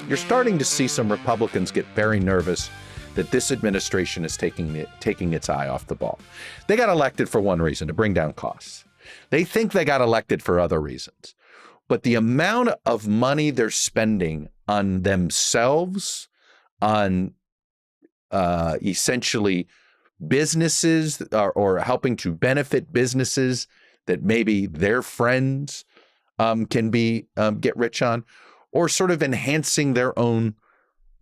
you're starting to see some Republicans get very nervous that this administration is taking its eye off the ball. They got elected for one reason, to bring down costs. They think they got elected for other reasons. But the amount of money they're spending on themselves, on essentially businesses or helping to benefit businesses that maybe their friends can get rich on, or sort of enhancing their own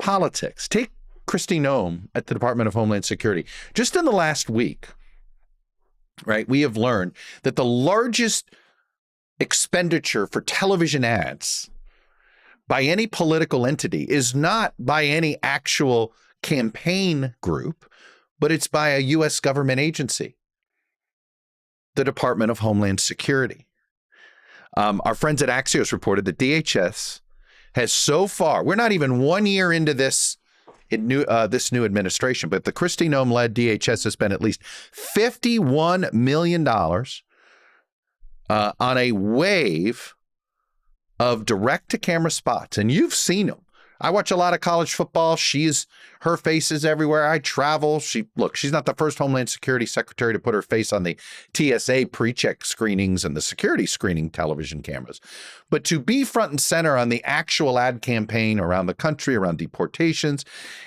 politics. Take Kristi Noem at the Department of Homeland Security. Just in the last week, right, we have learned that the largest expenditure for television ads by any political entity is not by any actual campaign group, but it's by a U.S. government agency, the Department of Homeland Security. Our friends at Axios reported that DHS has so far, we're not even 1 year into this new administration, but the Kristi Noem-led DHS has spent at least $51 million on a wave of direct-to-camera spots. And you've seen them. I watch a lot of college football. Her face is everywhere. I travel. She's not the first Homeland Security secretary to put her face on the TSA pre-check screenings and the security screening television cameras. But to be front and center on the actual ad campaign around the country, around deportations,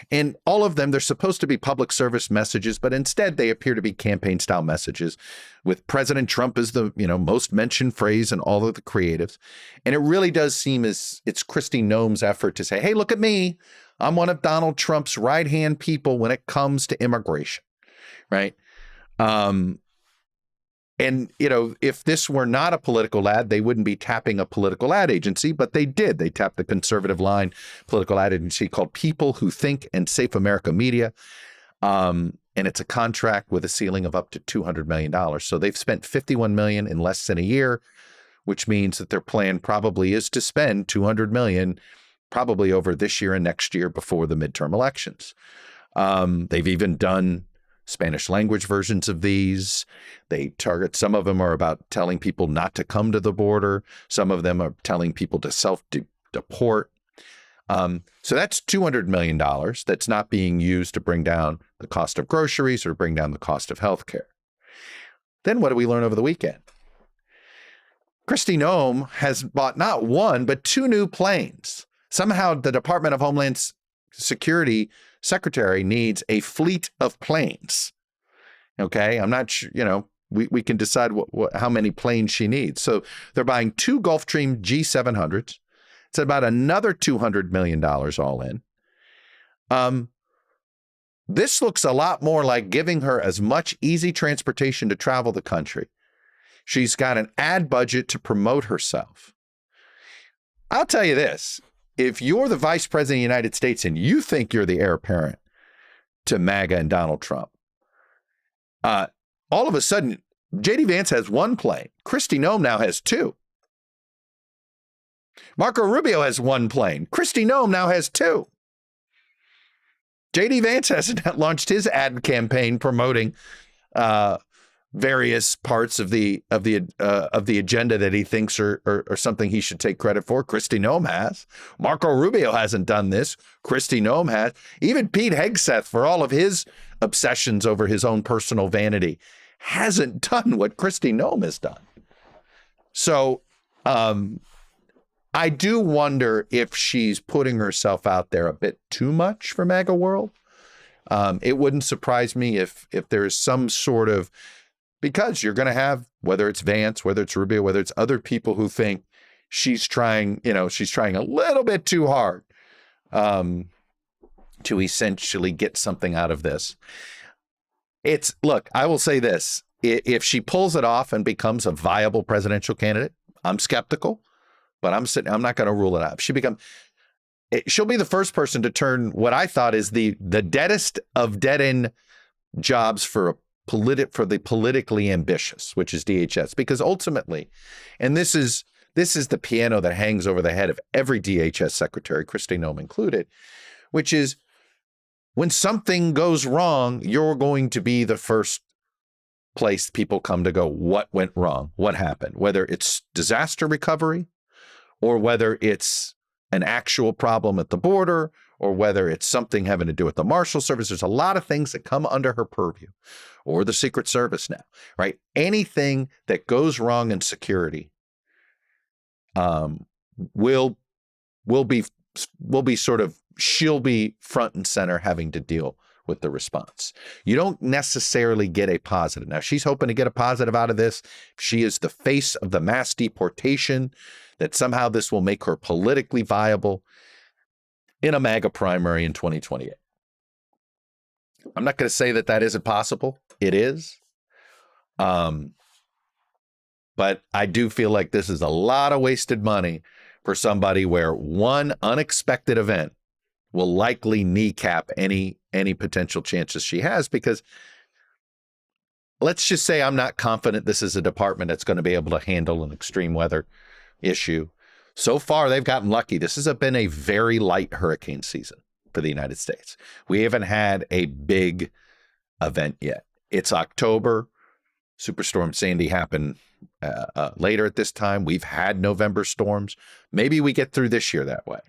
and all of them, they're supposed to be public service messages, but instead they appear to be campaign style messages with President Trump as the most mentioned phrase in all of the creatives. And it really does seem as it's Kristi Noem's effort to say, hey, look at me. I'm one of Donald Trump's right-hand people when it comes to immigration, right? And, if this were not a political ad, they wouldn't be tapping a political ad agency, but they did. They tapped the conservative line political ad agency called People Who Think and Safe America Media. And it's a contract with a ceiling of up to $200 million. So they've spent $51 million in less than a year, which means that their plan probably is to spend $200 million probably over this year and next year before the midterm elections. They've even done Spanish language versions of these. They target, some of them are about telling people not to come to the border. Some of them are telling people to self-deport. So that's $200 million that's not being used to bring down the cost of groceries or bring down the cost of healthcare. Then what do we learn over the weekend? Kristi Noem has bought not one, but two new planes. Somehow the Department of Homeland Security secretary needs a fleet of planes. Okay, I'm not sure, we can decide how many planes she needs. So they're buying two Gulfstream G700s. It's about another $200 million all in. This looks a lot more like giving her as much easy transportation to travel the country. She's got an ad budget to promote herself. I'll tell you this. If you're the vice president of the United States and you think you're the heir apparent to MAGA and Donald Trump, all of a sudden, J.D. Vance has one plane. Kristi Noem now has two. Marco Rubio has one plane. Kristi Noem now has two. J.D. Vance hasn't launched his ad campaign promoting various parts of the agenda that he thinks are something he should take credit for. Kristi Noem has. Marco Rubio hasn't done this. Kristi Noem has. Even Pete Hegseth, for all of his obsessions over his own personal vanity, hasn't done what Kristi Noem has done. So I do wonder if she's putting herself out there a bit too much for MAGA world. It wouldn't surprise me if there is some sort of, because you're going to have, whether it's Vance, whether it's Rubio, whether it's other people who think she's trying a little bit too hard to essentially get something out of this. Look, I will say this. If she pulls it off and becomes a viable presidential candidate, I'm skeptical, but I'm not going to rule it out. She'll be the first person to turn what I thought is the deadest of dead-end jobs for the politically ambitious, which is DHS, because ultimately, and this is the piano that hangs over the head of every DHS secretary, Kristi Noem included, which is when something goes wrong, you're going to be the first place people come to go, what went wrong? What happened? Whether it's disaster recovery or whether it's an actual problem at the border or whether it's something having to do with the Marshal Service. There's a lot of things that come under her purview, or the Secret Service now, right? Anything that goes wrong in security will be sort of, she'll be front and center having to deal with the response. You don't necessarily get a positive. Now, she's hoping to get a positive out of this. She is the face of the mass deportation, that somehow this will make her politically viable in a MAGA primary in 2028. I'm not going to say that isn't possible. It is. But I do feel like this is a lot of wasted money for somebody where one unexpected event will likely kneecap any potential chances she has, because let's just say I'm not confident this is a department that's going to be able to handle an extreme weather issue. So far, they've gotten lucky. This has been a very light hurricane season for the United States. We haven't had a big event yet. It's October. Superstorm Sandy happened later at this time. We've had November storms. Maybe we get through this year that way.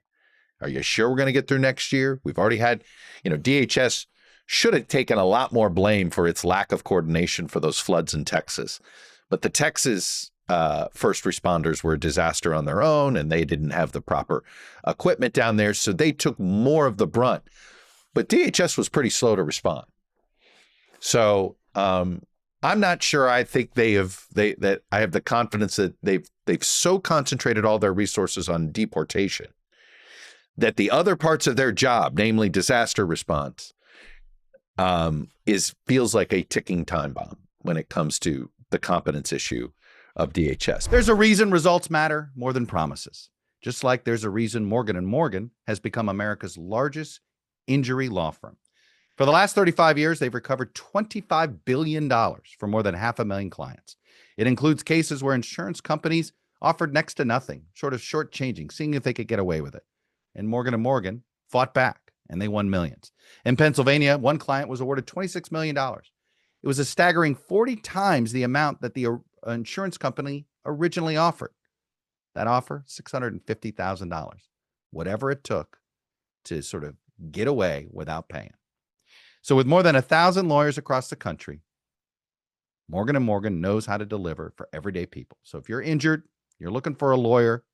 Are you sure we're going to get through next year? We've already had, DHS should have taken a lot more blame for its lack of coordination for those floods in Texas. But the Texas first responders were a disaster on their own, and they didn't have the proper equipment down there, so they took more of the brunt. But DHS was pretty slow to respond. So I'm not sure. I think I have the confidence that they've so concentrated all their resources on deportation that the other parts of their job, namely disaster response, feels like a ticking time bomb when it comes to the competence issue of DHS. There's a reason results matter more than promises. Just like there's a reason Morgan & Morgan has become America's largest injury law firm. For the last 35 years, they've recovered $25 billion for more than 500,000 clients. It includes cases where insurance companies offered next to nothing, short of shortchanging, seeing if they could get away with it. And Morgan & Morgan fought back, and they won millions. In Pennsylvania, one client was awarded $26 million. It was a staggering 40 times the amount that the insurance company originally offered. That offer, $650,000, whatever it took to sort of get away without paying. So with more than 1,000 lawyers across the country, Morgan & Morgan knows how to deliver for everyday people. So if you're injured, you're looking for a lawyer,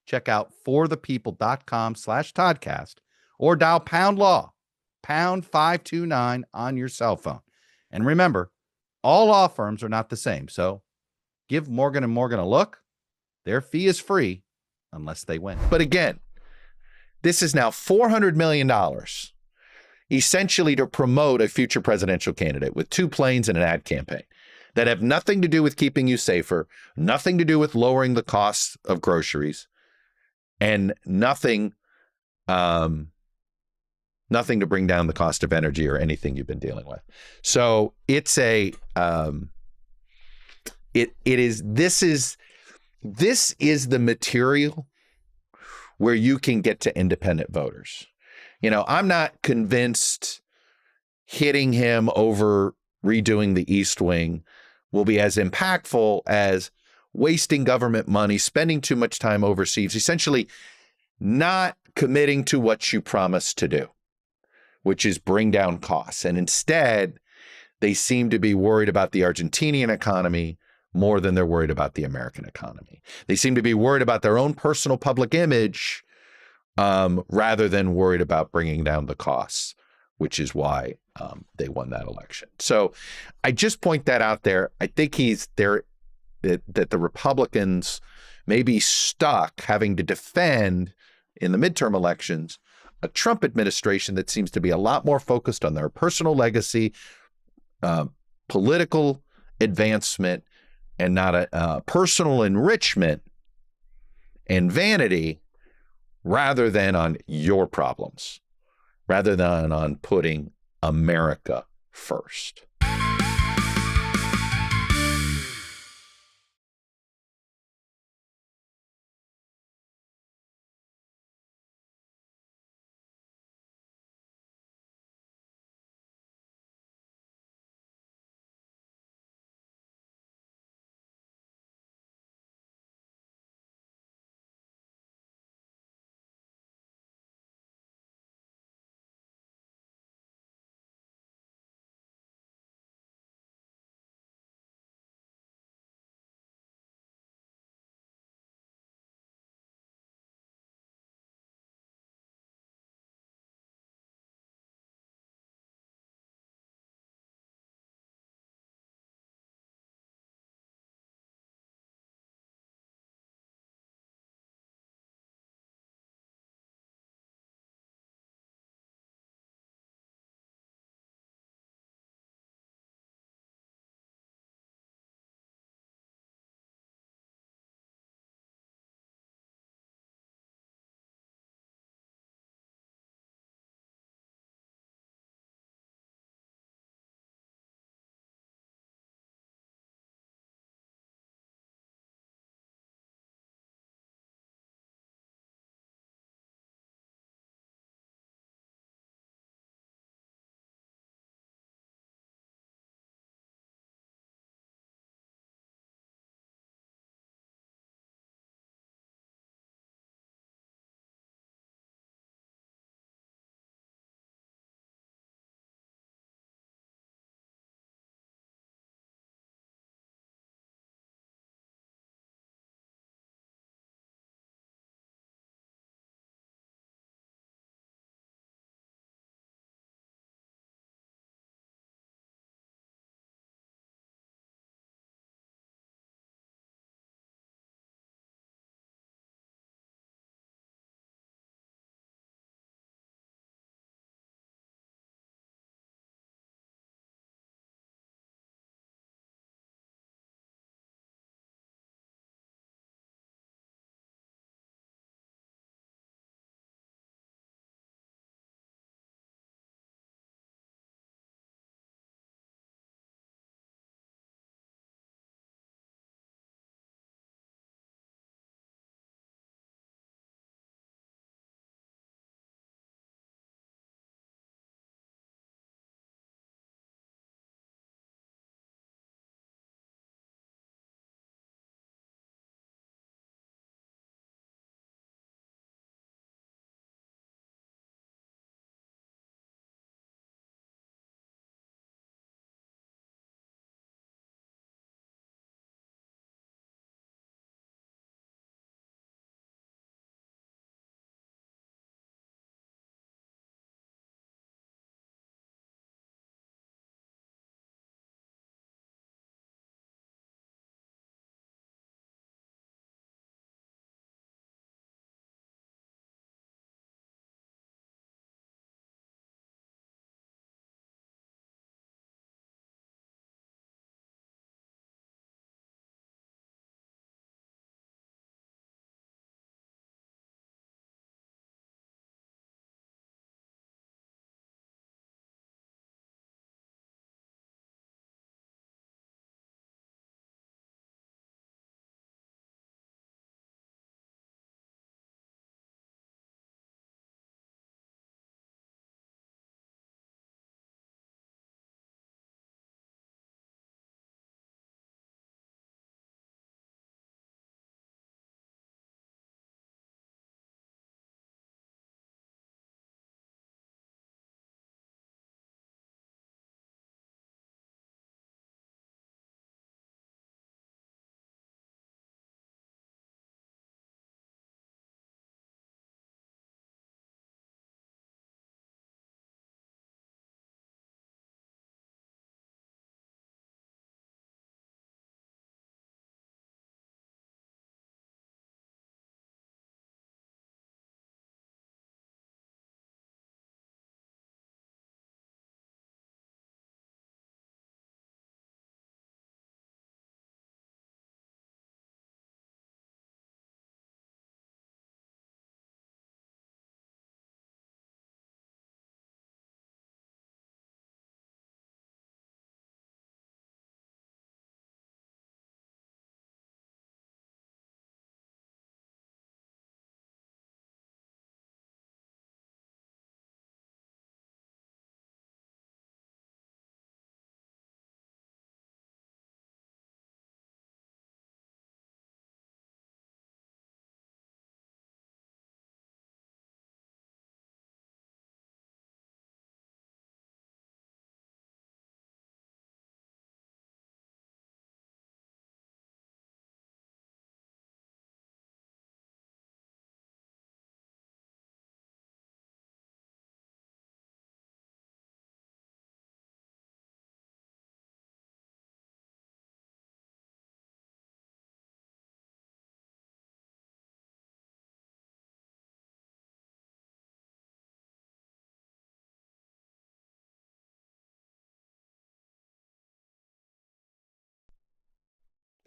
check out forthepeople.com/ToddCast or dial #law, #529 on your cell phone. And remember, all law firms are not the same. So give Morgan & Morgan a look. Their fee is free unless they win. But again, this is now $400 million, essentially to promote a future presidential candidate with 2 planes and an ad campaign that have nothing to do with keeping you safer, nothing to do with lowering the cost of groceries, and nothing to bring down the cost of energy or anything you've been dealing with. So it's this is the material where you can get to independent voters. I'm not convinced hitting him over redoing the East Wing will be as impactful as wasting government money, spending too much time overseas, essentially not committing to what you promised to do, which is bring down costs. And instead, they seem to be worried about the Argentinian economy more than they're worried about the American economy. They seem to be worried about their own personal public image rather than worried about bringing down the costs, which is why they won that election. So I just point that out there. I think that the Republicans may be stuck having to defend in the midterm elections a Trump administration that seems to be a lot more focused on their personal legacy, political advancement, and not a personal enrichment and vanity, rather than on your problems, rather than on putting America first.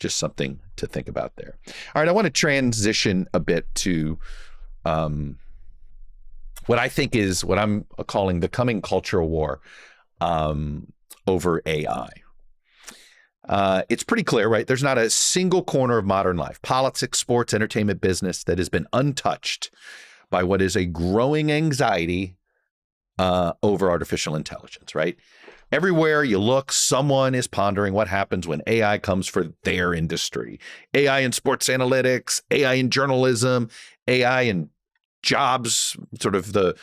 Just something to think about there. All right, I want to transition a bit to what I think is what I'm calling the coming cultural war over AI. It's pretty clear, right? There's not a single corner of modern life, politics, sports, entertainment, business that has been untouched by what is a growing anxiety over artificial intelligence, right? Everywhere you look, someone is pondering what happens when AI comes for their industry. AI in sports analytics, AI in journalism, AI in jobs, sort of the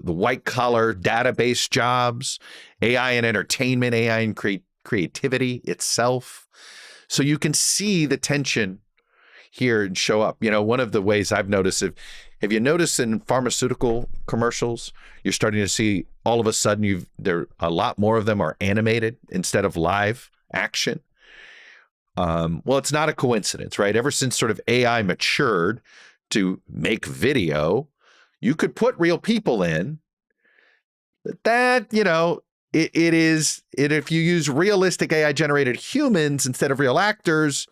white collar database jobs, AI in entertainment, AI in creativity itself. So you can see the tension here and show up. You know, one of the ways I've noticed, have you noticed in pharmaceutical commercials, you're starting to see all of a sudden a lot more of them are animated instead of live action. Well, it's not a coincidence, right? Ever since sort of AI matured to make video, you could put real people in. That, you know, if you use realistic AI generated humans instead of real actors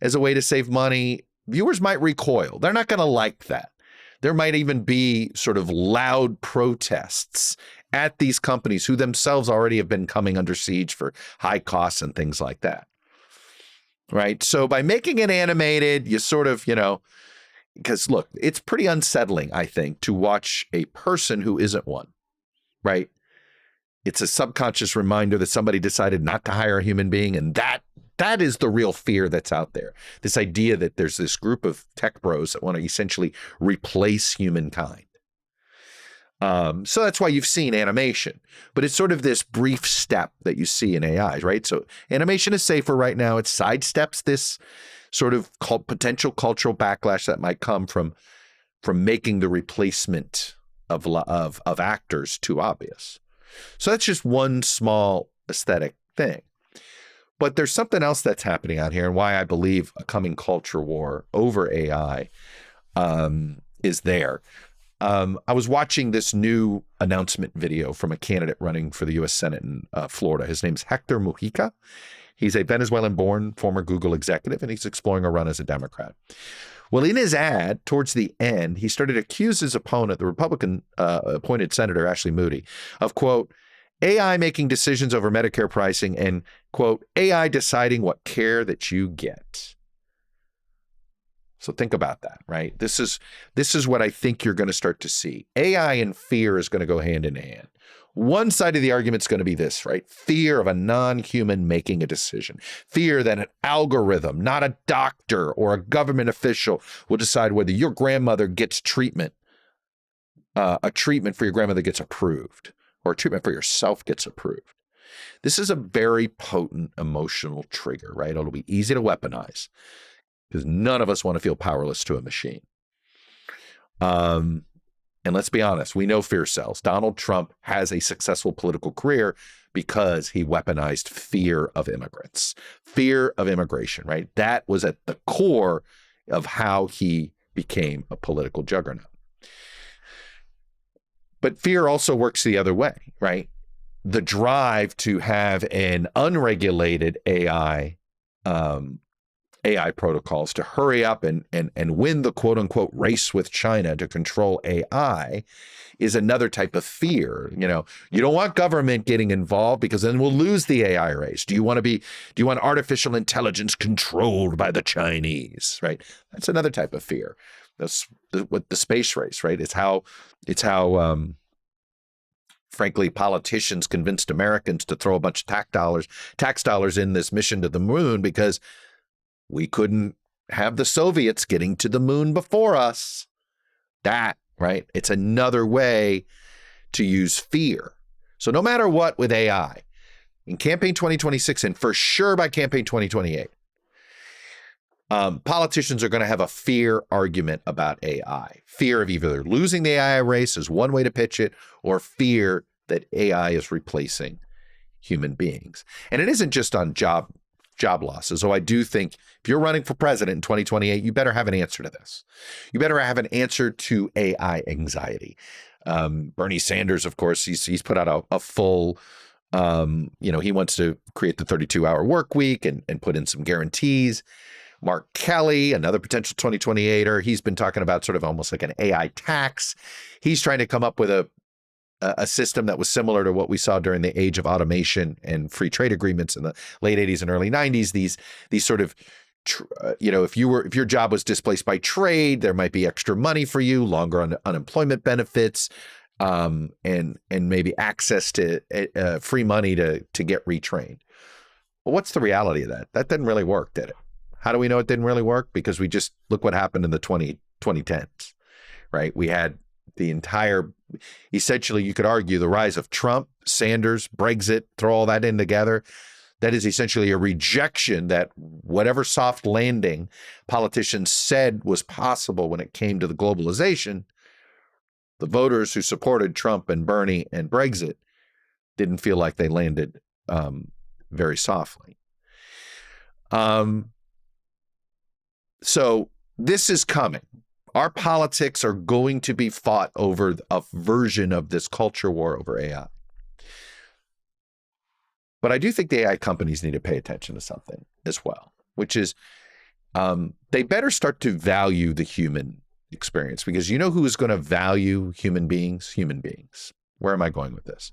as a way to save money, viewers might recoil. They're not going to like that. There might even be sort of loud protests at these companies who themselves already have been coming under siege for high costs and things like that. Right. So by making it animated, you sort of, you know, because look, it's pretty unsettling, I think, to watch a person who isn't one. Right. It's a subconscious reminder that somebody decided not to hire a human being. And that is the real fear that's out there. This idea that there's this group of tech bros that want to essentially replace humankind. So that's why you've seen animation, but it's sort of this brief step that you see in AI, right? So animation is safer right now. It sidesteps this sort of potential cultural backlash that might come from making the replacement of actors too obvious. So that's just one small aesthetic thing. But there's something else that's happening out here, and why I believe a coming culture war over AI is there. I was watching this new announcement video from a candidate running for the U.S. Senate in Florida. His name's Hector Mujica. He's a Venezuelan-born former Google executive, and he's exploring a run as a Democrat. Well, in his ad, towards the end, he started to accuse his opponent, the Republican appointed Senator Ashley Moody, of, quote, AI making decisions over Medicare pricing and, quote, AI deciding what care that you get. So think about that, right? This is what I think you're going to start to see. AI and fear is going to go hand in hand. One side of the argument is going to be this, right? Fear of a non-human making a decision. Fear that an algorithm, not a doctor or a government official, will decide whether your grandmother gets treatment, a treatment for your grandmother gets approved, or a treatment for yourself gets approved. This is a very potent emotional trigger, right? It'll be easy to weaponize because none of us want to feel powerless to a machine. And let's be honest, we know fear sells. Donald Trump has a successful political career because he weaponized fear of immigrants, fear of immigration, right? That was at the core of how he became a political juggernaut. But fear also works the other way, right? The drive to have an unregulated AI protocols to hurry up and win the quote unquote race with China to control AI is another type of fear. You know, you don't want government getting involved because then we'll lose the AI race. Do you want artificial intelligence controlled by the Chinese, right? That's another type of fear. That's what the space race, right? It's how frankly, politicians convinced Americans to throw a bunch of tax dollars in this mission to the moon because we couldn't have the Soviets getting to the moon before us. That, right? It's another way to use fear. So no matter what with AI, in campaign 2026 and for sure by campaign 2028, politicians are going to have a fear argument about AI. Fear of either losing the AI race is one way to pitch it, or fear that AI is replacing human beings. And it isn't just on job losses. So I do think if you're running for president in 2028, you better have an answer to this. You better have an answer to AI anxiety. Bernie Sanders, of course, he's put out a full He wants to create the 32-hour work week and put in some guarantees. Mark Kelly, another potential 2028er, he's been talking about sort of almost like an AI tax. He's trying to come up with a system that was similar to what we saw during the age of automation and free trade agreements in the late 80s and early 90s. These sort of, if your job was displaced by trade, there might be extra money for you, longer unemployment benefits, and maybe access to free money to get retrained. Well, what's the reality of that? That didn't really work, did it? How do we know it didn't really work? Because we just look what happened in the 2010s, right? We had the entire, essentially, you could argue the rise of Trump, Sanders, Brexit, throw all that in together. That is essentially a rejection that whatever soft landing politicians said was possible when it came to the globalization, the voters who supported Trump and Bernie and Brexit didn't feel like they landed very softly. So this is coming. Our politics are going to be fought over a version of this culture war over AI. But I do think the AI companies need to pay attention to something as well, which is they better start to value the human experience, because you know who is going to value human beings? Human beings. Where am I going with this?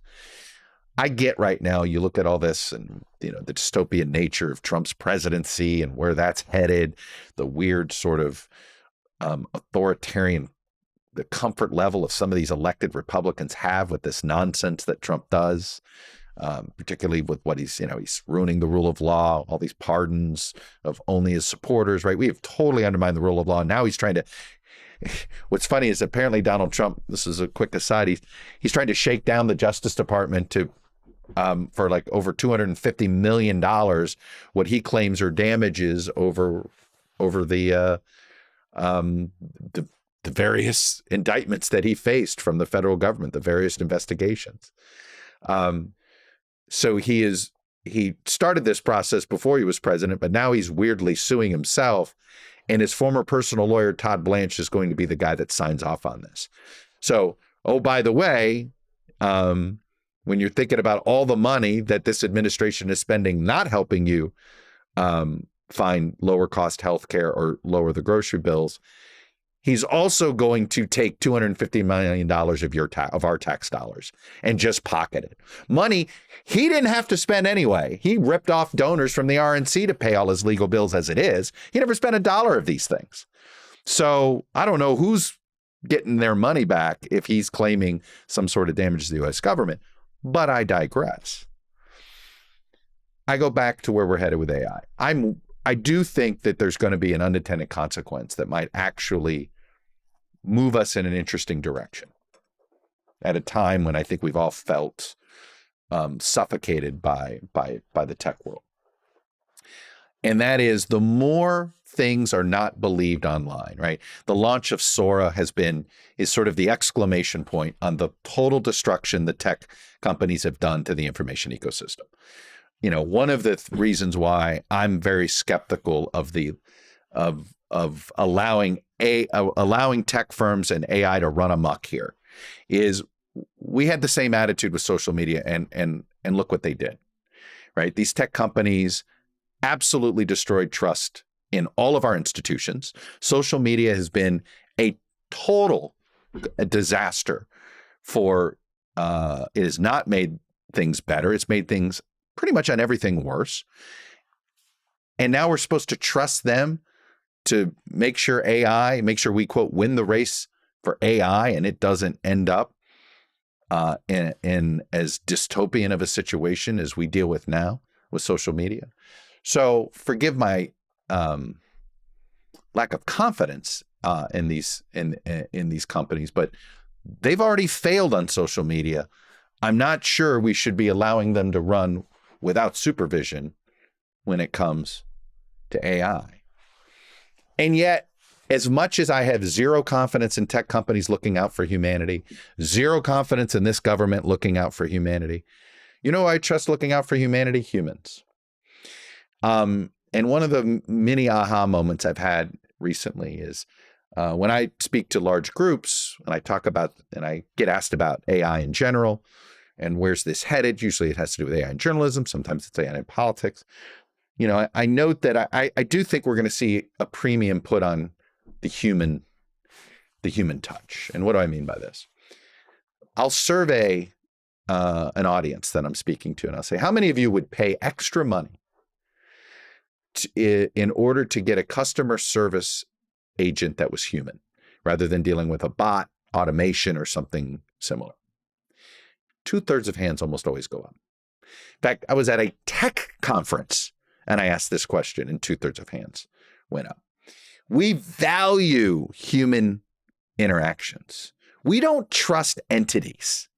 I get right now, you look at all this and, the dystopian nature of Trump's presidency and where that's headed, the weird sort of authoritarian, the comfort level of some of these elected Republicans have with this nonsense that Trump does, particularly with what he's ruining the rule of law, all these pardons of only his supporters, right? We have totally undermined the rule of law. Now he's trying to, what's funny is apparently Donald Trump, this is a quick aside, he's trying to shake down the Justice Department to for like over $250 million, what he claims are damages over the various indictments that he faced from the federal government, the various investigations. So he started this process before he was president, but now he's weirdly suing himself. And his former personal lawyer, Todd Blanche, is going to be the guy that signs off on this. So, oh, by the way, when you're thinking about all the money that this administration is spending not helping you find lower cost healthcare or lower the grocery bills, he's also going to take $250 million of our tax dollars and just pocket it. Money he didn't have to spend anyway. He ripped off donors from the RNC to pay all his legal bills as it is. He never spent $1 of these things. So I don't know who's getting their money back if he's claiming some sort of damage to the U.S. government. But I digress. I go back to where we're headed with AI. I do think that there's going to be an unintended consequence that might actually move us in an interesting direction at a time when I think we've all felt suffocated by the tech world. And that is, the more things are not believed online, right? The launch of Sora is sort of the exclamation point on the total destruction the tech companies have done to the information ecosystem. One of the reasons why I'm very skeptical of allowing tech firms and AI to run amok here is we had the same attitude with social media, and look what they did, right? These tech companies absolutely destroyed trust in all of our institutions. Social media has been a total disaster for, it has not made things better. It's made things pretty much on everything worse. And now we're supposed to trust them to make sure we, quote, win the race for AI, and it doesn't end up in as dystopian of a situation as we deal with now with social media. So forgive my lack of confidence in these companies, but they've already failed on social media. I'm not sure we should be allowing them to run without supervision when it comes to AI. And yet, as much as I have zero confidence in tech companies looking out for humanity, zero confidence in this government looking out for humanity, I trust looking out for humanity? Humans. And one of the many aha moments I've had recently is when I speak to large groups and I talk about, and I get asked about AI in general, And where's this headed? Usually it has to do with AI and journalism. Sometimes it's AI and politics. I note that I do think we're going to see a premium put on the human touch. And what do I mean by this? I'll survey an audience that I'm speaking to, and I'll say, how many of you would pay extra money in order to get a customer service agent that was human, rather than dealing with a bot, automation, or something similar? 2/3 of hands almost always go up. In fact, I was at a tech conference and I asked this question, and 2/3 of hands went up. We value human interactions. We don't trust entities.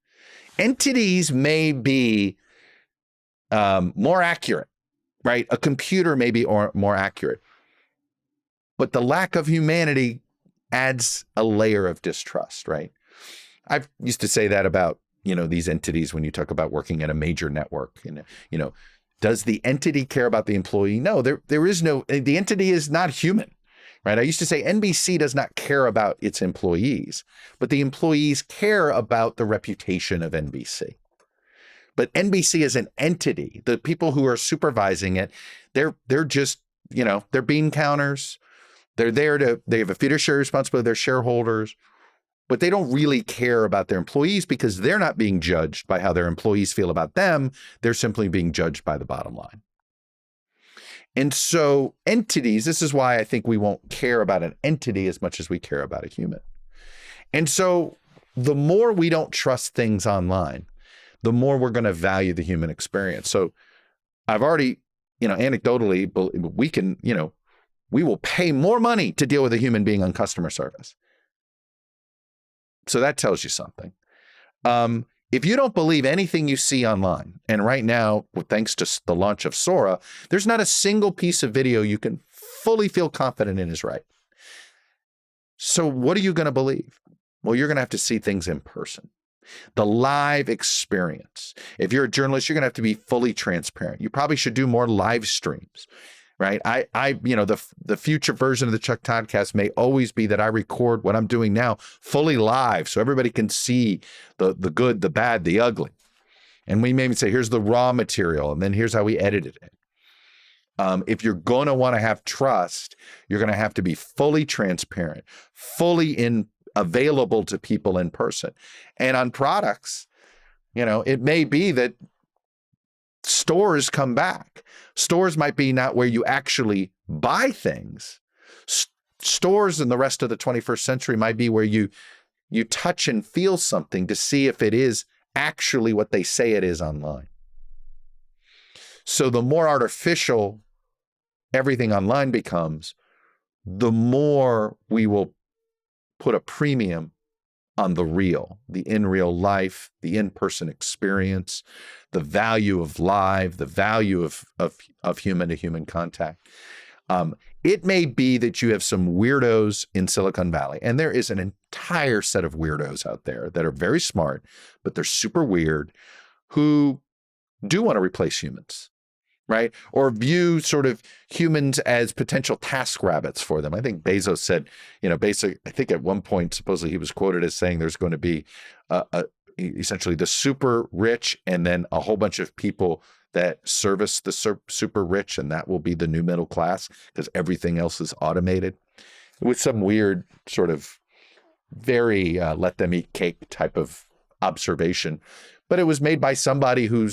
Entities may be more accurate, right? A computer may be more accurate, but the lack of humanity adds a layer of distrust, right? I've used to say that about, these entities when you talk about working at a major network. Does the entity care about the employee? No, there is no, the entity is not human, right? I used to say NBC does not care about its employees, but the employees care about the reputation of NBC. But NBC is an entity. The people who are supervising it, they're just, they're bean counters. They have a fiduciary responsibility to their shareholders, but they don't really care about their employees because they're not being judged by how their employees feel about them. They're simply being judged by the bottom line. And so entities, this is why I think we won't care about an entity as much as we care about a human. And so the more we don't trust things online, the more we're going to value the human experience. So I've already, anecdotally, we can, we will pay more money to deal with a human being on customer service. So that tells you something. If you don't believe anything you see online, and right now, thanks to the launch of Sora, there's not a single piece of video you can fully feel confident in is right. So what are you going to believe? Well, you're going to have to see things in person. The live experience. If you're a journalist, you're going to have to be fully transparent. You probably should do more live streams. Right. The future version of the ToddCast may always be that I record what I'm doing now fully live so everybody can see the good, the bad, the ugly. And we maybe say, here's the raw material, and then here's how we edited it. If you're going to want to have trust, you're going to have to be fully transparent, fully available to people in person. And on products, it may be that stores come back. Stores might be not where you actually buy things. Stores in the rest of the 21st century might be where you touch and feel something to see if it is actually what they say it is online. So the more artificial everything online becomes, the more we will put a premium on the real, the in real life, the in-person experience, the value of live, the value of human to human contact. It may be that you have some weirdos in Silicon Valley, and there is an entire set of weirdos out there that are very smart, but they're super weird, who do want to replace humans, right? Or view sort of humans as potential task rabbits for them. I think Bezos said, I think at one point, supposedly he was quoted as saying there's going to be essentially the super rich and then a whole bunch of people that service the super rich, and that will be the new middle class because everything else is automated. With some weird sort of very let them eat cake type of observation. But it was made by somebody who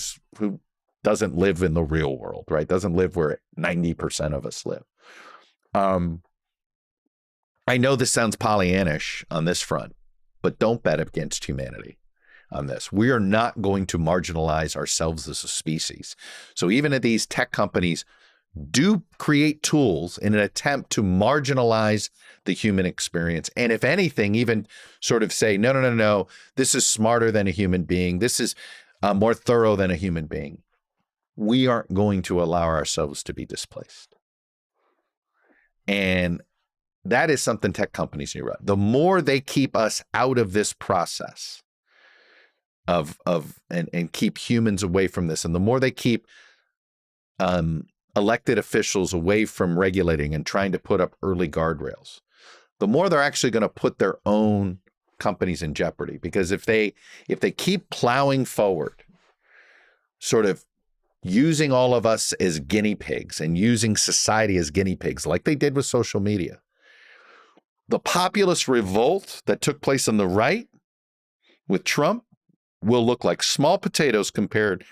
doesn't live in the real world, right? Doesn't live where 90% of us live. I know this sounds Pollyannish on this front, but don't bet against humanity on this. We are not going to marginalize ourselves as a species. So even if these tech companies do create tools in an attempt to marginalize the human experience, and if anything, even sort of say, no, this is smarter than a human being. This is more thorough than a human being. We aren't going to allow ourselves to be displaced. And that is something tech companies need to run. The more they keep us out of this process and keep humans away from this, and the more they keep elected officials away from regulating and trying to put up early guardrails, the more they're actually going to put their own companies in jeopardy, because if they keep plowing forward, sort of using all of us as guinea pigs and using society as guinea pigs like they did with social media, the populist revolt that took place on the right with Trump will look like small potatoes compared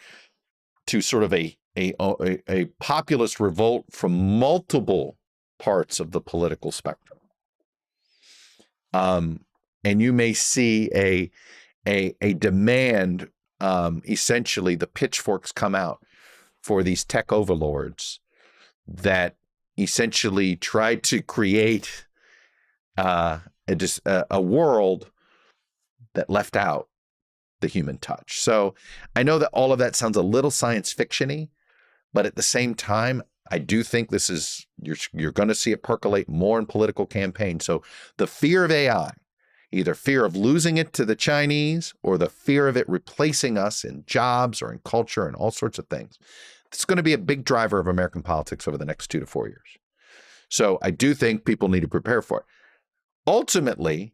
to sort of a populist revolt from multiple parts of the political spectrum. And you may see a demand, essentially the pitchforks come out for these tech overlords that essentially tried to create a world that left out the human touch. So I know that all of that sounds a little science fiction-y, but at the same time, I do think this is, you're going to see it percolate more in political campaigns. So the fear of AI, either fear of losing it to the Chinese or the fear of it replacing us in jobs or in culture and all sorts of things, it's going to be a big driver of American politics over the next 2 to 4 years. So I do think people need to prepare for it. Ultimately,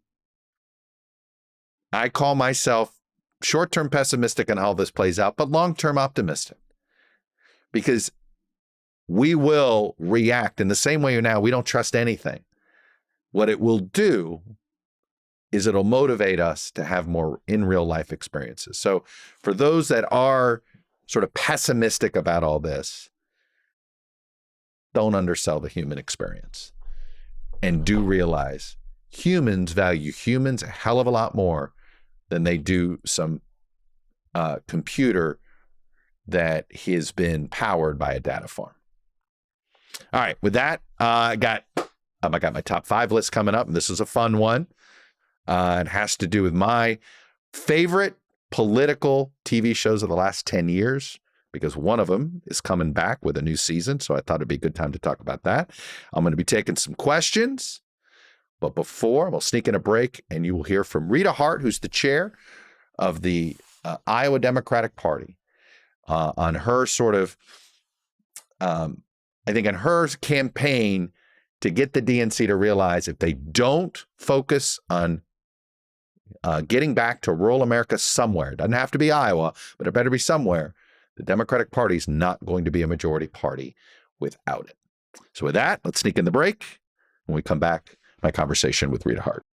I call myself short-term pessimistic on how this plays out, but long-term optimistic, because we will react in the same way now. We don't trust anything. What it will do is it'll motivate us to have more in real life experiences. So for those that are sort of pessimistic about all this, don't undersell the human experience, and do realize humans value humans a hell of a lot more than they do some computer that has been powered by a data farm. All right, with that, I got my top 5 list coming up, and this is a fun one. It has to do with my favorite political TV shows of the last 10 years, because one of them is coming back with a new season, so I thought it'd be a good time to talk about that. I'm going to be taking some questions, but before, we'll sneak in a break, and you will hear from Rita Hart, who's the chair of the Iowa Democratic Party, on her sort of, I think, on her campaign to get the DNC to realize if they don't focus on getting back to rural America somewhere, it doesn't have to be Iowa, but it better be somewhere, the Democratic Party is not going to be a majority party without it. So with that, let's sneak in the break. When we come back, my conversation with Rita Hart.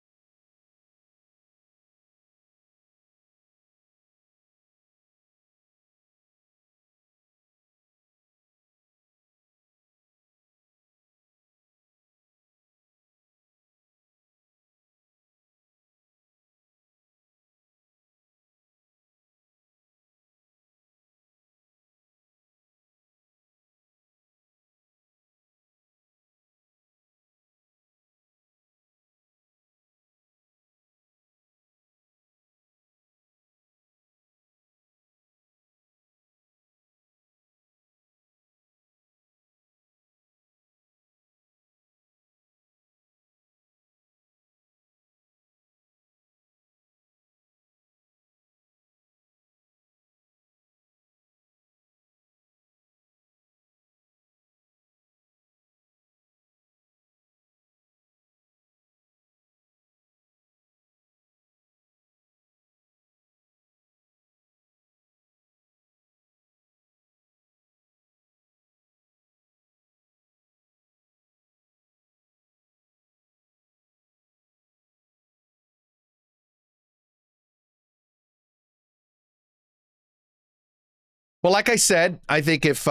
Well, like I said, I think here's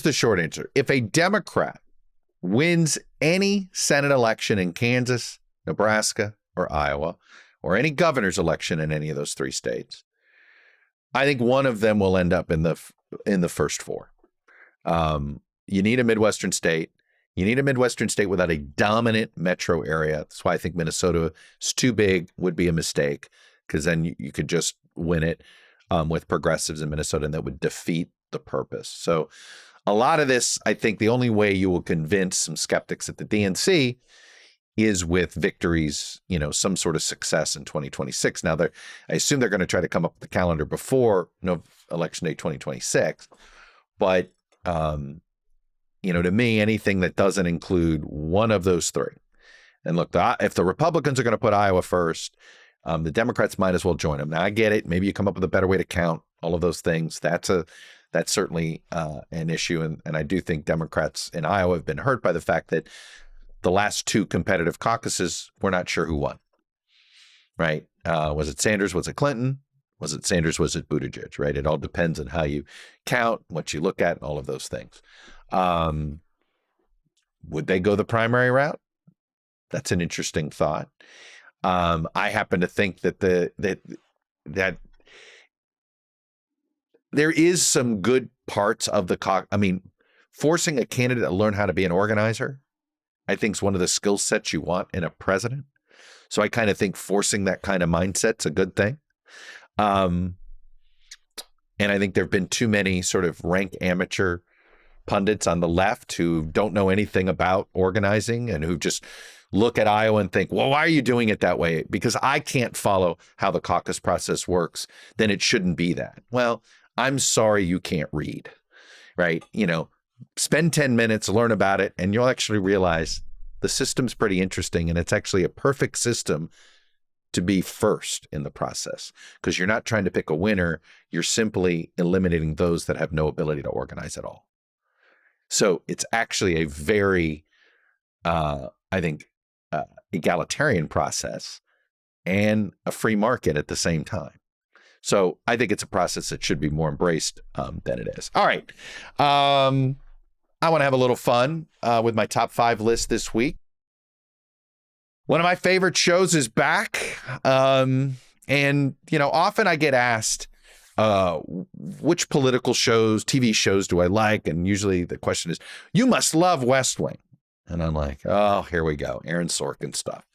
the short answer. If a Democrat wins any Senate election in Kansas, Nebraska, or Iowa, or any governor's election in any of those 3 states, I think one of them will end up in the first 4. You need a Midwestern state. You need a Midwestern state without a dominant metro area. That's why I think Minnesota is too big, would be a mistake, because then you could just win it with progressives in Minnesota, and that would defeat the purpose. So a lot of this, I think the only way you will convince some skeptics at the DNC is with victories, some sort of success in 2026. Now, I assume they're going to try to come up with the calendar before election day 2026. But, to me, anything that doesn't include one of those 3, And look, if the Republicans are going to put Iowa first, the Democrats might as well join them. Now, I get it. Maybe you come up with a better way to count all of those things. That's certainly an issue. And I do think Democrats in Iowa have been hurt by the fact that the last two competitive caucuses, we're not sure who won, right? Was it Sanders? Was it Clinton? Was it Sanders? Was it Buttigieg, right? It all depends on how you count, what you look at, all of those things. Would they go the primary route? That's an interesting thought. I happen to think that that there is some good parts of the forcing a candidate to learn how to be an organizer, I think, is one of the skill sets you want in a president. So I kind of think forcing that kind of mindset's a good thing. And I think there have been too many sort of rank amateur pundits on the left who don't know anything about organizing and who just look at Iowa and think, well, why are you doing it that way? Because I can't follow how the caucus process works, then it shouldn't be that. Well, I'm sorry you can't read, right? Spend 10 minutes, learn about it, and you'll actually realize the system's pretty interesting, and it's actually a perfect system to be first in the process because you're not trying to pick a winner. You're simply eliminating those that have no ability to organize at all. So it's actually a very, I think, egalitarian process and a free market at the same time. So I think it's a process that should be more embraced than it is. All right. I want to have a little fun with my top 5 list this week. One of my favorite shows is back. And, often I get asked, which political shows, TV shows do I like? And usually the question is, you must love West Wing. And I'm like, oh, here we go. Aaron Sorkin stuff.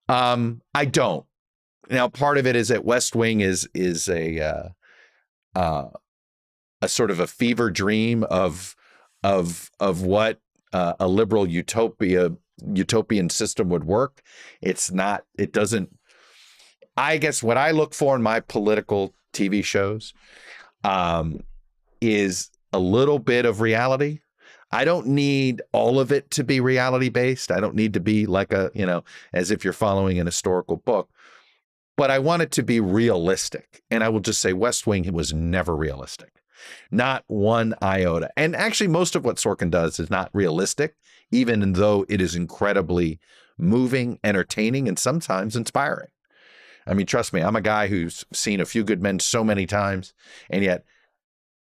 I don't. Now, part of it is that West Wing is a sort of a fever dream of what a liberal utopian system would work. It's not. It doesn't. I guess what I look for in my political TV shows is a little bit of reality. I don't need all of it to be reality based. I don't need to be like as if you're following an historical book, but I want it to be realistic. And I will just say West Wing was never realistic, not one iota. And actually most of what Sorkin does is not realistic, even though it is incredibly moving, entertaining, and sometimes inspiring. I mean, trust me, I'm a guy who's seen A Few Good Men so many times, and yet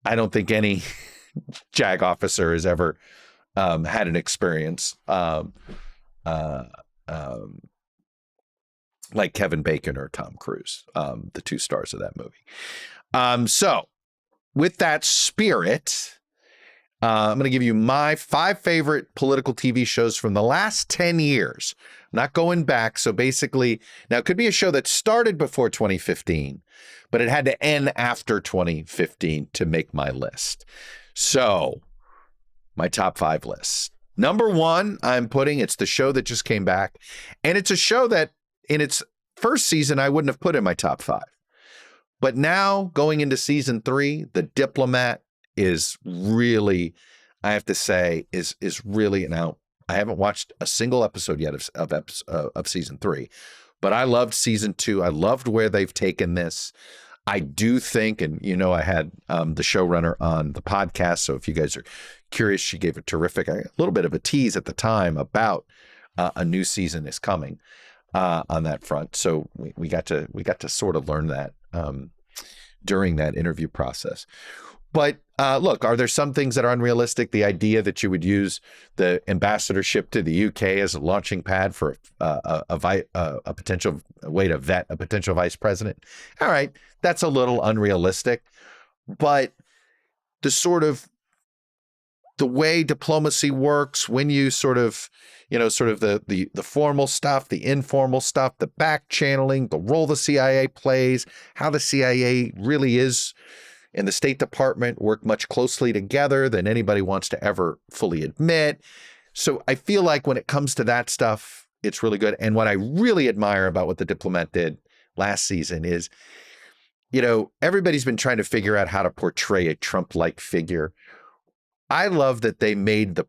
I don't think any JAG officer has ever had an experience like Kevin Bacon or Tom Cruise, the 2 stars of that movie. So with that spirit, I'm going to give you my 5 favorite political TV shows from the last 10 years. I'm not going back. So basically, now it could be a show that started before 2015, but it had to end after 2015 to make my list. So my top 5 lists. Number 1, it's the show that just came back. And it's a show that in its first season, I wouldn't have put in my top 5. But now going into season 3, The Diplomat is really, I have to say, is really, now I haven't watched a single episode yet of season 3, but I loved season 2. I loved where they've taken this. I do think, and I had the showrunner on the podcast, so if you guys are curious, she gave a little bit of a tease at the time about a new season is coming on that front. So we got to sort of learn that during that interview process. But look, are there some things that are unrealistic? The idea that you would use the ambassadorship to the UK as a launching pad for a potential way to vet a potential vice president. All right, that's a little unrealistic. But the way diplomacy works, when you sort of the formal stuff, the informal stuff, the back channeling, the role the CIA plays, how the CIA really is and the State Department work much closely together than anybody wants to ever fully admit. So I feel like when it comes to that stuff, it's really good. And what I really admire about what The Diplomat did last season is, everybody's been trying to figure out how to portray a Trump-like figure. I love that they made the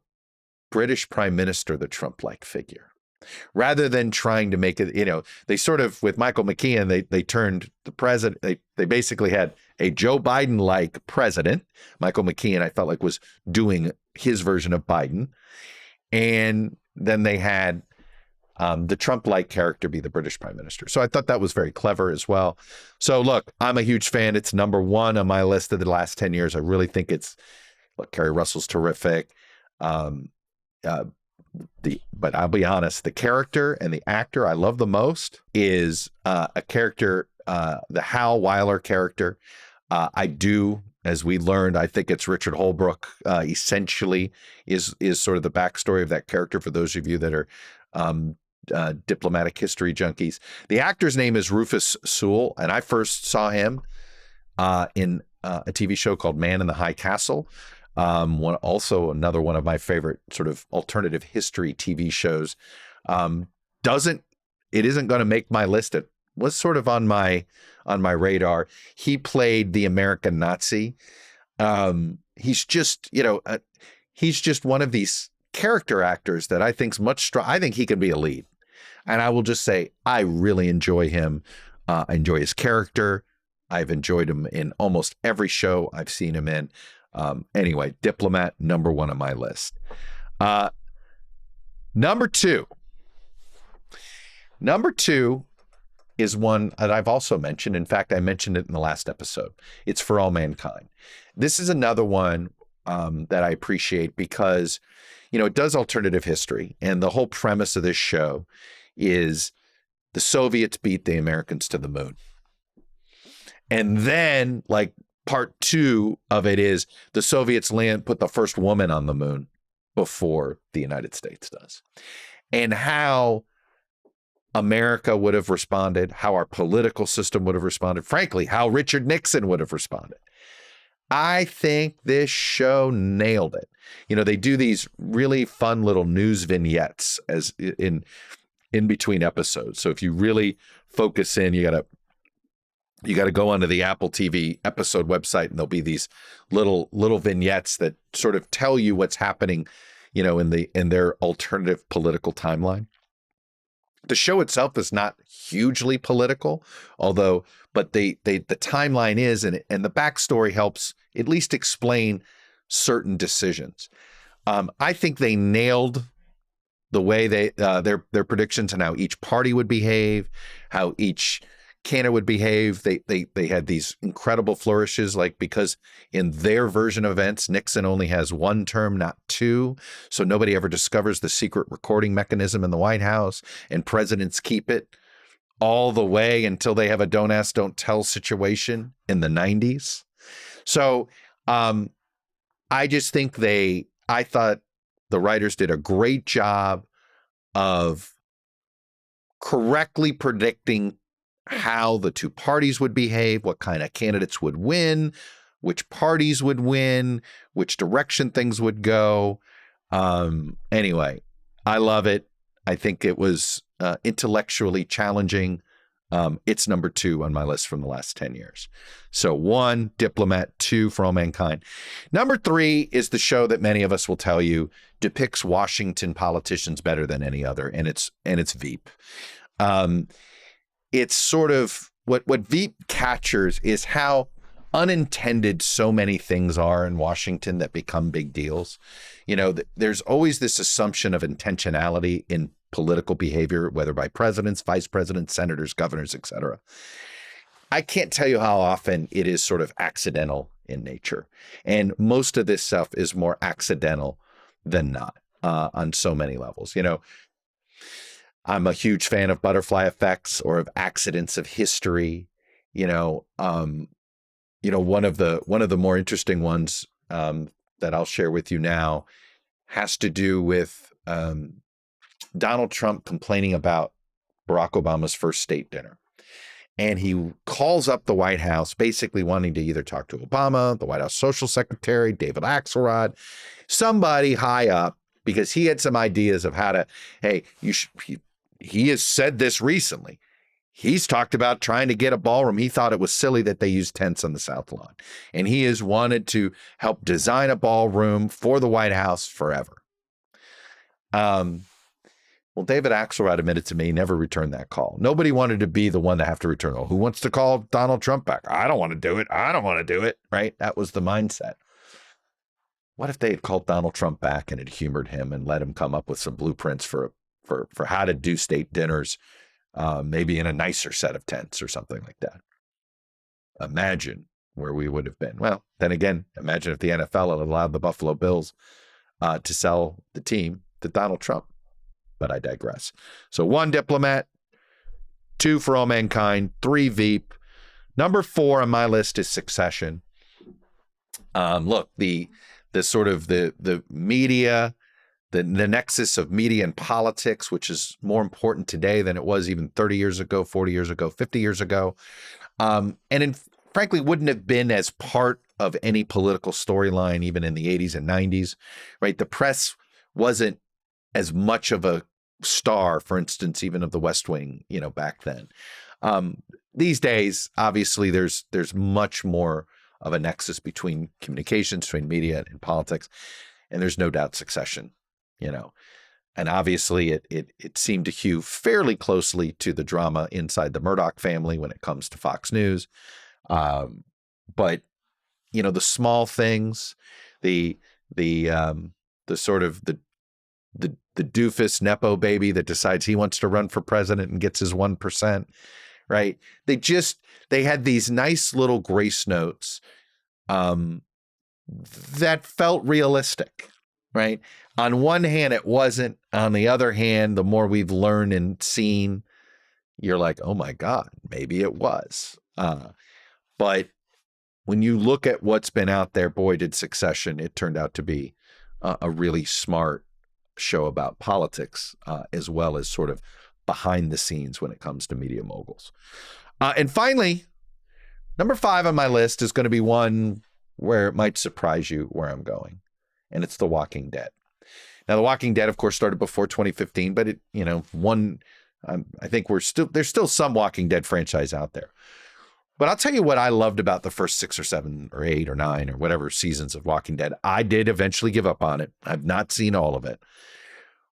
British Prime Minister the Trump-like figure. rather than trying to make it, they sort of, with Michael McKeon, they turned the president, they basically had a Joe Biden-like president. Michael McKeon, I felt like, was doing his version of Biden. And then they had the Trump-like character be the British prime minister. So I thought that was very clever as well. So look, I'm a huge fan. It's number one on my list of the last 10 years. I really think look, Kerry Russell's terrific. But I'll be honest, the character and the actor I love the most is a character, the Hal Weiler character. As we learned, I think it's Richard Holbrooke. Essentially, is sort of the backstory of that character for those of you that are diplomatic history junkies. The actor's name is Rufus Sewell, and I first saw him in a TV show called Man in the High Castle. Also another one of my favorite sort of alternative history TV shows. It isn't going to make my list. It was sort of on my radar. He played the American Nazi. He's just, he's just one of these character actors that I think's much strong. I think he can be a lead. And I will just say, I really enjoy him. I enjoy his character. I've enjoyed him in almost every show I've seen him in. Anyway, Diplomat, number one on my list. Number two is one that I've also mentioned. In fact, I mentioned it in the last episode. It's For All Mankind. This is another one that I appreciate because, it does alternative history. And the whole premise of this show is the Soviets beat the Americans to the moon. And then, like, part two of it is the Soviets put the first woman on the moon before the United States does. And how America would have responded, how our political system would have responded, frankly, how Richard Nixon would have responded. I think this show nailed it. They do these really fun little news vignettes as in between episodes. So if you really focus in, you got to go onto the Apple TV episode website, and there'll be these little vignettes that sort of tell you what's happening, in their alternative political timeline. The show itself is not hugely political, but the timeline is, and the backstory helps at least explain certain decisions. I think they nailed the way their predictions on how each party would behave, how each candidate would behave. They had these incredible flourishes, because in their version of events, Nixon only has one term, not two. So nobody ever discovers the secret recording mechanism in the White House, and presidents keep it all the way until they have a don't ask, don't tell situation in the 90s. So I just think I thought the writers did a great job of correctly predicting how the two parties would behave, what kind of candidates would win, which parties would win, which direction things would go. Anyway, I love it. I think it was intellectually challenging. It's number two on my list from the last 10 years. So 1, Diplomat; 2, For All Mankind. Number 3 is the show that many of us will tell you depicts Washington politicians better than any other, and it's Veep. It's sort of what Veep captures is how unintended so many things are in Washington that become big deals. There's always this assumption of intentionality in political behavior, whether by presidents, vice presidents, senators, governors, etc. I can't tell you how often it is sort of accidental in nature. And most of this stuff is more accidental than not on so many levels. I'm a huge fan of butterfly effects or of accidents of history. One of the more interesting ones that I'll share with you now has to do with Donald Trump complaining about Barack Obama's first state dinner. And he calls up the White House, basically wanting to either talk to Obama, the White House social secretary, David Axelrod, somebody high up, because he had some ideas of how to, hey, he has said this recently. He's talked about trying to get a ballroom. He thought it was silly that they used tents on the South Lawn. And he has wanted to help design a ballroom for the White House forever. Well, Well, David Axelrod admitted to me he never returned that call. Nobody wanted to be the one to have to return. Oh, who wants to call Donald Trump back? I don't want to do it. I don't want to do it. Right? That was the mindset. What if they had called Donald Trump back and had humored him and let him come up with some blueprints for how to do state dinners, maybe in a nicer set of tents or something like that? Imagine where we would have been. Well, then again, imagine if the NFL had allowed the Buffalo Bills to sell the team to Donald Trump. But I digress. So 1, Diplomat, 2, For All Mankind, 3, Veep. Number 4 on my list is Succession. Look, the sort of the media, the nexus of media and politics, which is more important today than it was even 30 years ago, 40 years ago, 50 years ago. Frankly, wouldn't have been as part of any political storyline, even in the 80s and 90s, right? The press wasn't as much of a star, for instance, even of the West Wing, back then. These days, obviously, there's much more of a nexus between communications, between media and politics, and there's no doubt Succession, And obviously, it seemed to hew fairly closely to the drama inside the Murdoch family when it comes to Fox News. But the small things, the sort of the doofus Nepo baby that decides he wants to run for president and gets his 1%, right? They had these nice little grace notes that felt realistic, right? On one hand, it wasn't. On the other hand, the more we've learned and seen, you're like, oh my God, maybe it was. But when you look at what's been out there, boy, did Succession, it turned out to be a really smart show about politics, as well as sort of behind the scenes when it comes to media moguls. And finally, number 5 on my list is going to be one where it might surprise you where I'm going. And it's The Walking Dead. Now, The Walking Dead, of course, started before 2015, but I think there's still some Walking Dead franchise out there. But I'll tell you what I loved about the first 6 or 7 or 8 or 9 or whatever seasons of Walking Dead. I did eventually give up on it. I've not seen all of it.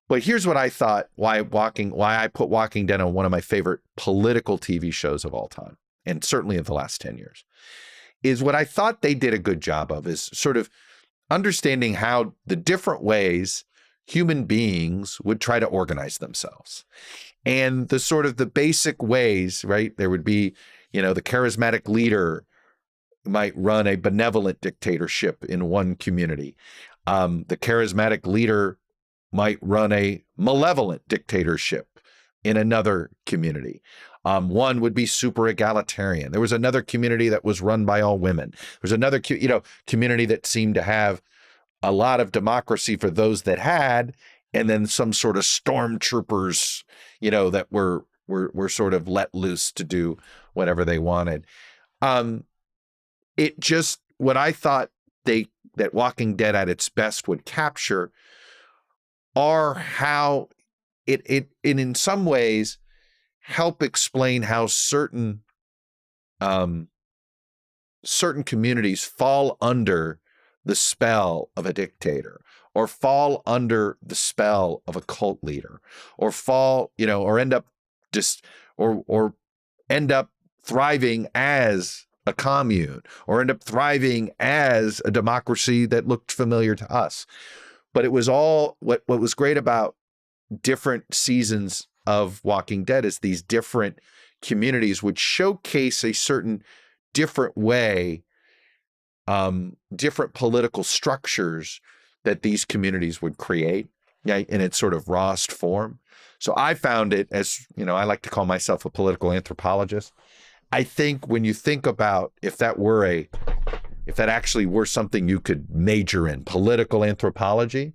But here's what I thought, why I put Walking Dead on one of my favorite political TV shows of all time, and certainly of the last 10 years, is what I thought they did a good job of is sort of understanding how the different ways human beings would try to organize themselves. And the sort of the basic ways, right? There would be, the charismatic leader might run a benevolent dictatorship in one community. The charismatic leader might run a malevolent dictatorship in another community. One would be super egalitarian. There was another community that was run by all women. There was another, community that seemed to have a lot of democracy for those that had, and then some sort of stormtroopers, that were sort of let loose to do whatever they wanted. It just, what I thought that Walking Dead at its best would capture are how it in some ways help explain how certain communities fall under the spell of a dictator, or fall under the spell of a cult leader, or fall, or end up or end up thriving as a commune, or end up thriving as a democracy that looked familiar to us. But it was all, what was great about different seasons of Walking Dead is these different communities would showcase a certain different way, different political structures that these communities would create, in its sort of rawest form. So I found it, as I like to call myself a political anthropologist. I think when you think about if that actually were something you could major in, political anthropology,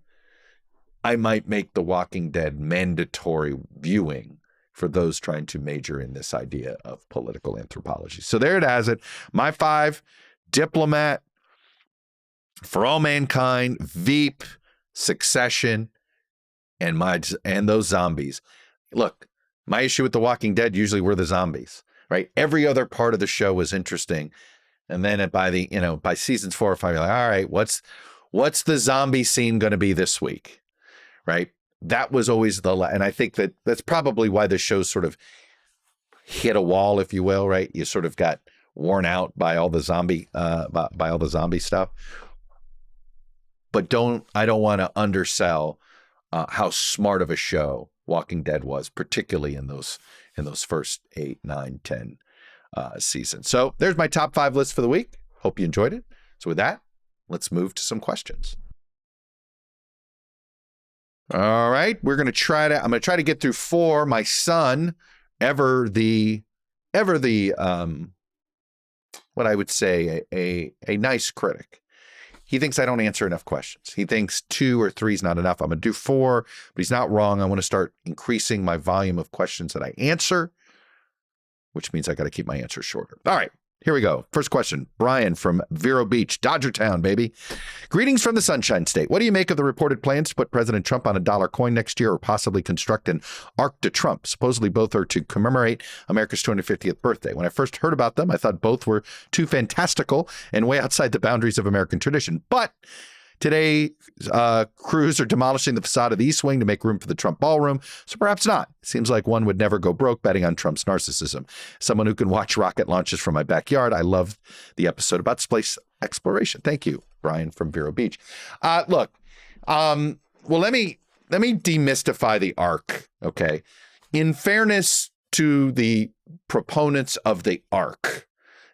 I might make The Walking Dead mandatory viewing for those trying to major in this idea of political anthropology. So there it has it. My 5: Diplomat, For All Mankind, Veep, Succession, and those zombies. Look, my issue with The Walking Dead usually were the zombies, right? Every other part of the show was interesting. And then by seasons 4 or 5, you're like, all right, what's the zombie scene going to be this week? Right. that was always and I think that's probably why the show sort of hit a wall, if you will, right? You sort of got worn out by all the zombie stuff. But I don't want to undersell how smart of a show Walking Dead was, particularly in those first 8, 9, 10 seasons. So there's my top 5 list for the week. Hope you enjoyed it. So with that, let's move to some questions. All right, I'm going to try to get through 4. My son, ever the what I would say a nice critic. He thinks I don't answer enough questions. He thinks 2 or 3 is not enough. I'm going to do 4, but he's not wrong. I want to start increasing my volume of questions that I answer, which means I got to keep my answers shorter. All right, here we go. First question, Brian from Vero Beach, Dodger Town, baby. Greetings from the Sunshine State. What do you make of the reported plans to put President Trump on a dollar coin next year or possibly construct an Arc de Trump? Supposedly both are to commemorate America's 250th birthday. When I first heard about them, I thought both were too fantastical and way outside the boundaries of American tradition. But today, crews are demolishing the facade of the East Wing to make room for the Trump ballroom, so perhaps not. It seems like one would never go broke betting on Trump's narcissism. Someone who can watch rocket launches from my backyard. I love the episode about space exploration. Thank you, Brian from Vero Beach. Look, well, let me demystify the Arc, okay? In fairness to the proponents of the Arc,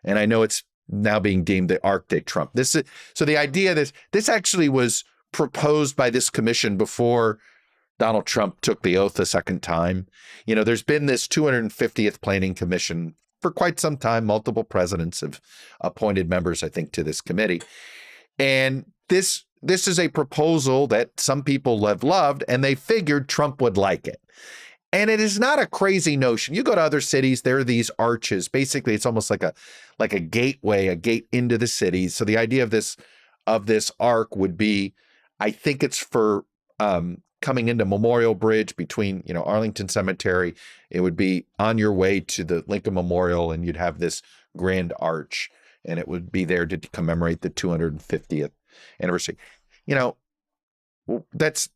and I know it's now being deemed the Arc de Trump. So the idea that this actually was proposed by this commission before Donald Trump took the oath a second time. You know, there's been this 250th Planning Commission for quite some time. Multiple presidents have appointed members, I think, to this committee. And this is a proposal that some people have loved, and they figured Trump would like it. And it is not a crazy notion. You go to other cities, there are these arches. Basically, it's almost like a gateway, a gate into the city. So the idea of this arc would be, I think it's for coming into Memorial Bridge between, Arlington Cemetery. It would be on your way to the Lincoln Memorial, and you'd have this grand arch, and it would be there to commemorate the 250th anniversary. That's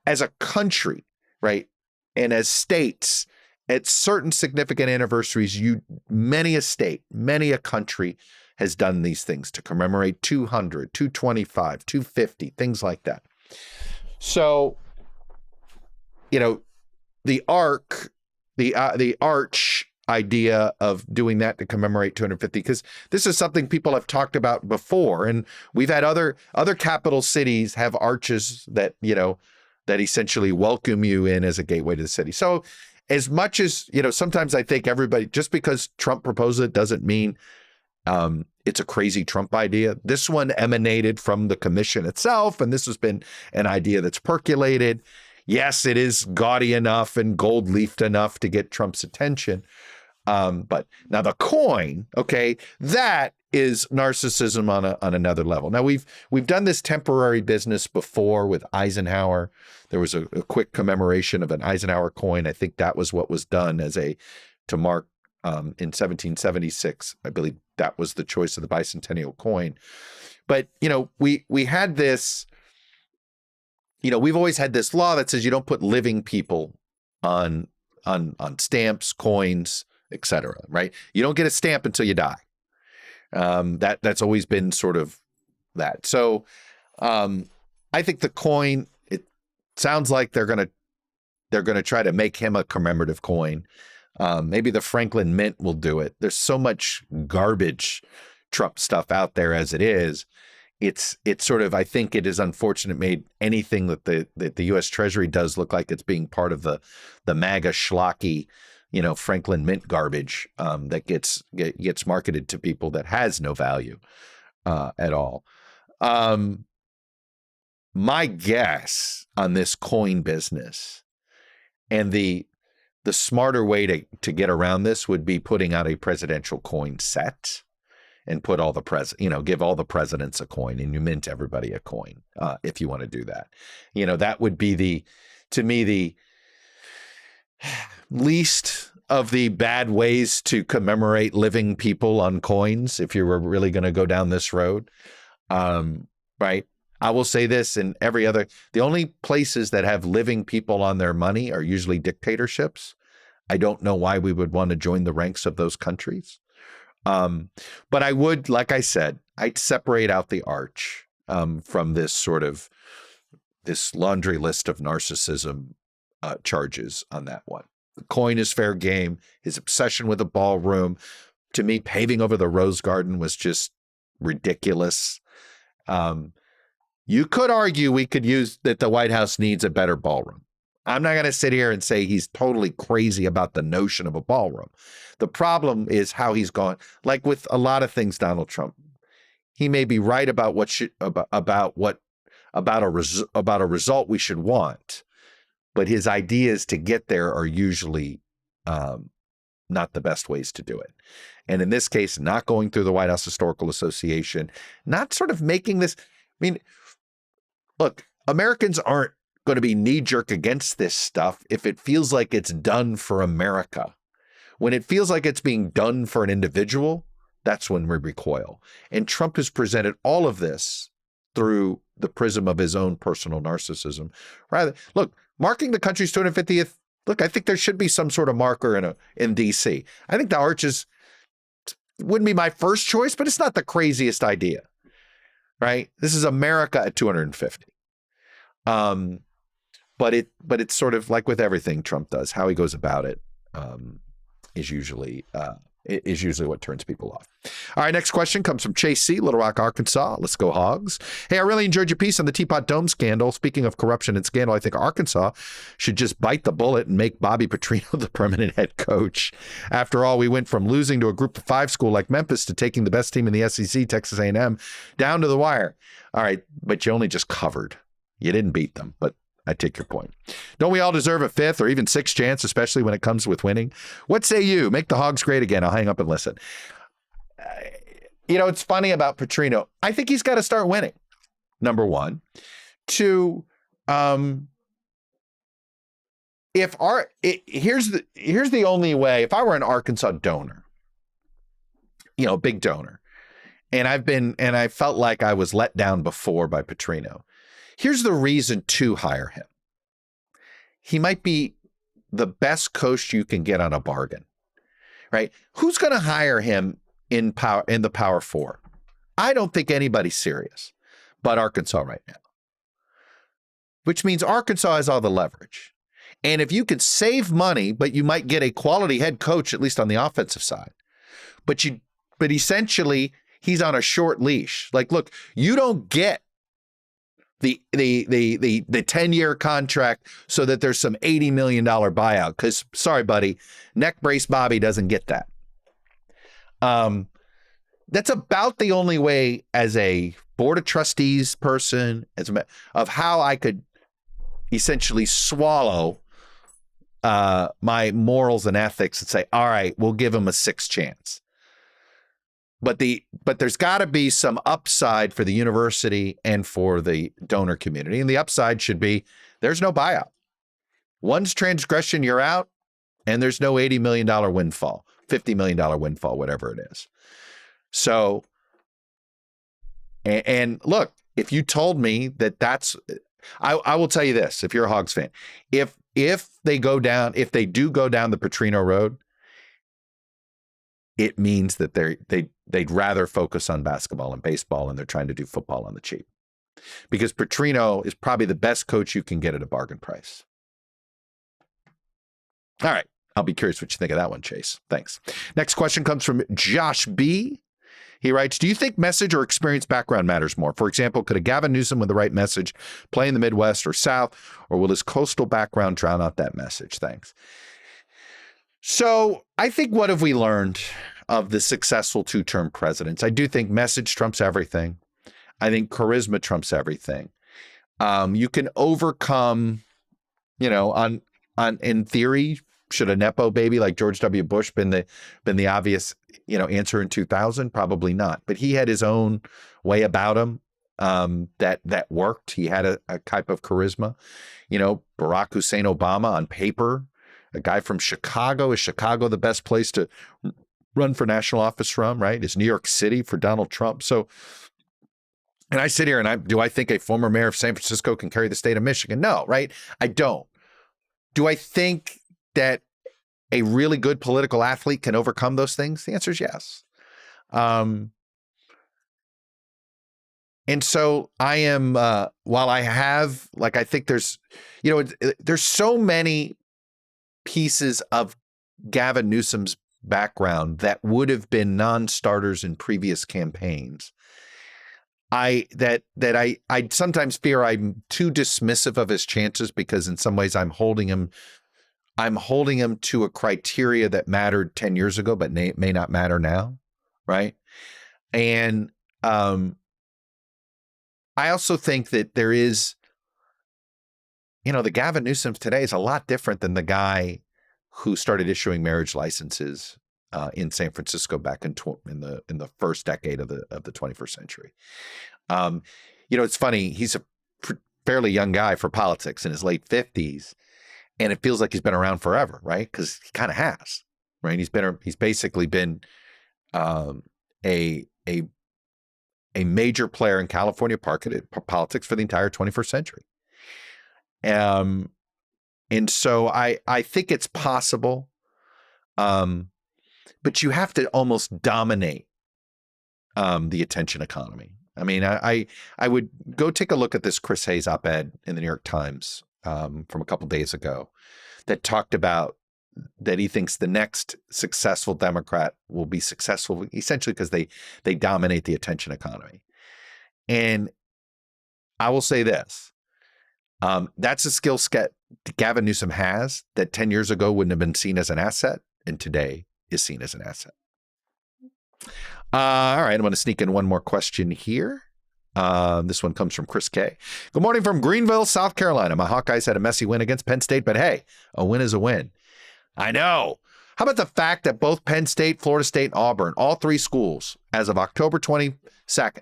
as a country, right? And as states, at certain significant anniversaries, many a country has done these things to commemorate 200, 225, 250, things like that. So, the arc, the arch idea of doing that to commemorate 250, because this is something people have talked about before, and we've had other capital cities have arches that that essentially welcome you in as a gateway to the city. So as much as, sometimes I think everybody, just because Trump proposed it doesn't mean it's a crazy Trump idea. This one emanated from the commission itself, and this has been an idea that's percolated. Yes, it is gaudy enough and gold-leafed enough to get Trump's attention. But now the coin, okay, that is narcissism on another level. Now we've done this temporary business before with Eisenhower. There was a quick commemoration of an Eisenhower coin. I think that was what was done to mark in 1776. I believe that was the choice of the bicentennial coin. But we had this. We've always had this law that says you don't put living people on stamps, coins, etc. Right? You don't get a stamp until you die. That's always been sort of that. So I think the coin, it sounds like they're gonna try to make him a commemorative coin. Maybe the Franklin Mint will do it. There's so much garbage Trump stuff out there as it is. It's sort of, I think it is unfortunate, made anything that the U.S. Treasury does look like it's being part of the MAGA schlocky, Franklin Mint garbage that gets marketed to people that has no value at all. My guess on this coin business, and the smarter way to get around this would be putting out a presidential coin set and put all the give all the presidents a coin, and you mint everybody a coin if you want to do that. That would be to me the least of the bad ways to commemorate living people on coins if you were really going to go down this road. Right. I will say this, in the only places that have living people on their money are usually dictatorships. I don't know why we would want to join the ranks of those countries. But I would, like I said, I'd separate out the arch from this laundry list of narcissism charges on that one. The coin is fair game. His obsession with the ballroom, to me, paving over the Rose Garden was just ridiculous. You could argue we could use that the White House needs a better ballroom. I'm not going to sit here and say he's totally crazy about the notion of a ballroom. The problem is how he's gone. Like with a lot of things, Donald Trump, he may be right about a result we should want, but his ideas to get there are usually not the best ways to do it. And in this case, not going through the White House Historical Association, not sort of making this. I mean, look, Americans aren't going to be knee-jerk against this stuff if it feels like it's done for America. When it feels like it's being done for an individual, that's when we recoil. And Trump has presented all of this through the prism of his own personal narcissism. Look, marking the country's 250th, look, I think there should be some sort of marker in D.C. I think the arches wouldn't be my first choice, but it's not the craziest idea, right? This is America at 250. But it's sort of like with everything Trump does, how he goes about it is usually what turns people off. All right, next question comes from Chase C., Little Rock, Arkansas. Let's go Hogs. Hey, I really enjoyed your piece on the Teapot Dome scandal. Speaking of corruption and scandal, I think Arkansas should just bite the bullet and make Bobby Petrino the permanent head coach. After all, we went from losing to a group of 5 school like Memphis to taking the best team in the SEC, Texas A&M, down to the wire. All right, but you only just covered. You didn't beat them, but I take your point. Don't we all deserve a 5th or even 6th chance, especially when it comes with winning? What say you? Make the Hogs great again. I'll hang up and listen. It's funny about Petrino. I think he's got to start winning, number one. 2, here's the only way. If I were an Arkansas donor, big donor, and I felt like I was let down before by Petrino. Here's the reason to hire him. He might be the best coach you can get on a bargain, right? Who's going to hire him in the Power 4? I don't think anybody's serious, but Arkansas right now, which means Arkansas has all the leverage. And if you could save money, but you might get a quality head coach, at least on the offensive side, but essentially he's on a short leash. Like, look, you don't get the 10-year contract so that there's some $80 million buyout. Because, sorry, buddy, neck brace Bobby doesn't get that. That's about the only way as a board of trustees person of how I could essentially swallow my morals and ethics and say, all right, we'll give him a 6th chance. But there's got to be some upside for the university and for the donor community. And the upside should be there's no buyout. One's transgression, you're out, and there's no $80 million windfall, $50 million windfall, whatever it is. So, and look, if you told me that's, I will tell you this, if you're a Hogs fan, if they do go down the Petrino road, it means that they'd rather focus on basketball and baseball, and they're trying to do football on the cheap. Because Petrino is probably the best coach you can get at a bargain price. All right. I'll be curious what you think of that one, Chase. Thanks. Next question comes from Josh B. He writes, do you think message or experience background matters more? For example, could a Gavin Newsom with the right message play in the Midwest or South, or will his coastal background drown out that message? Thanks. So I think, what have we learned of the successful 2-term presidents? I do think message trumps everything. I think charisma trumps everything. You can overcome, in theory, should a Nepo baby like George W. Bush been the obvious, answer in 2000? Probably not. But he had his own way about him that worked. He had a type of charisma. Barack Hussein Obama on paper, a guy from Chicago. Is Chicago the best place to run for national office from, right? Is New York City for Donald Trump? So And I sit here and do I think a former mayor of San Francisco can carry the state of Michigan? No, right? I don't. Do I think that a really good political athlete can overcome those things? The answer is yes. And so I am, while I have, like, I think there's, there's so many pieces of Gavin Newsom's background that would have been non-starters in previous campaigns. I sometimes fear I'm too dismissive of his chances because in some ways I'm holding him to a criteria that mattered 10 years ago, but may not matter now. Right. And I also think that there is, the Gavin Newsom today is a lot different than the guy who started issuing marriage licenses in San Francisco back in the first decade of the 21st century. It's funny. He's a fairly young guy for politics in his late 50s, and it feels like he's been around forever, right? Because he kind of has, right? He's basically been a major player in California politics for the entire 21st century. And so I think it's possible, but you have to almost dominate the attention economy. I mean, I would go take a look at this Chris Hayes op-ed in the New York Times from a couple days ago that talked about that he thinks the next successful Democrat will be successful essentially because they dominate the attention economy. And I will say this, that's a skill set Gavin Newsom has that 10 years ago wouldn't have been seen as an asset and today is seen as an asset. All right, I'm going to sneak in one more question here. This one comes from Chris K. Good morning from Greenville, South Carolina. My Hawkeyes had a messy win against Penn State, but hey, a win is a win. I know. How about the fact that both Penn State, Florida State, and Auburn, all three schools, as of October 22nd,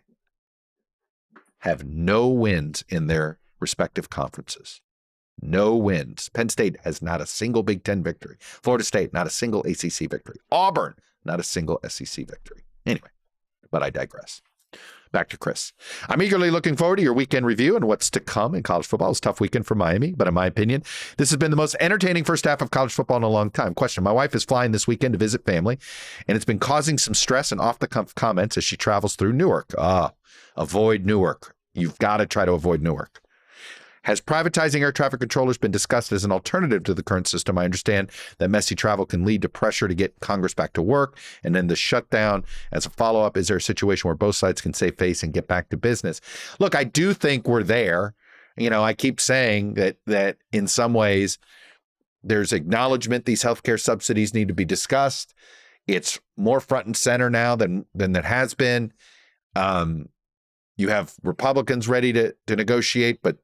have no wins in their respective conferences? No wins. Penn State has not a single Big Ten victory. Florida State, not a single ACC victory. Auburn, not a single SEC victory. Anyway, but I digress. Back to Chris. I'm eagerly looking forward to your weekend review and what's to come in college football. It's a tough weekend for Miami, but in my opinion, this has been the most entertaining first half of college football in a long time. Question: my wife is flying this weekend to visit family, and it's been causing some stress and off-the-cuff comments as she travels through Newark. Avoid Newark. You've got to try to avoid Newark. Has privatizing air traffic controllers been discussed as an alternative to the current system? I understand that messy travel can lead to pressure to get Congress back to work and then the shutdown. As a follow-up, is there a situation where both sides can save face and get back to business? Look, I do think we're there. I keep saying that in some ways there's acknowledgement these healthcare subsidies need to be discussed. It's more front and center now than it has been. You have Republicans ready to negotiate, but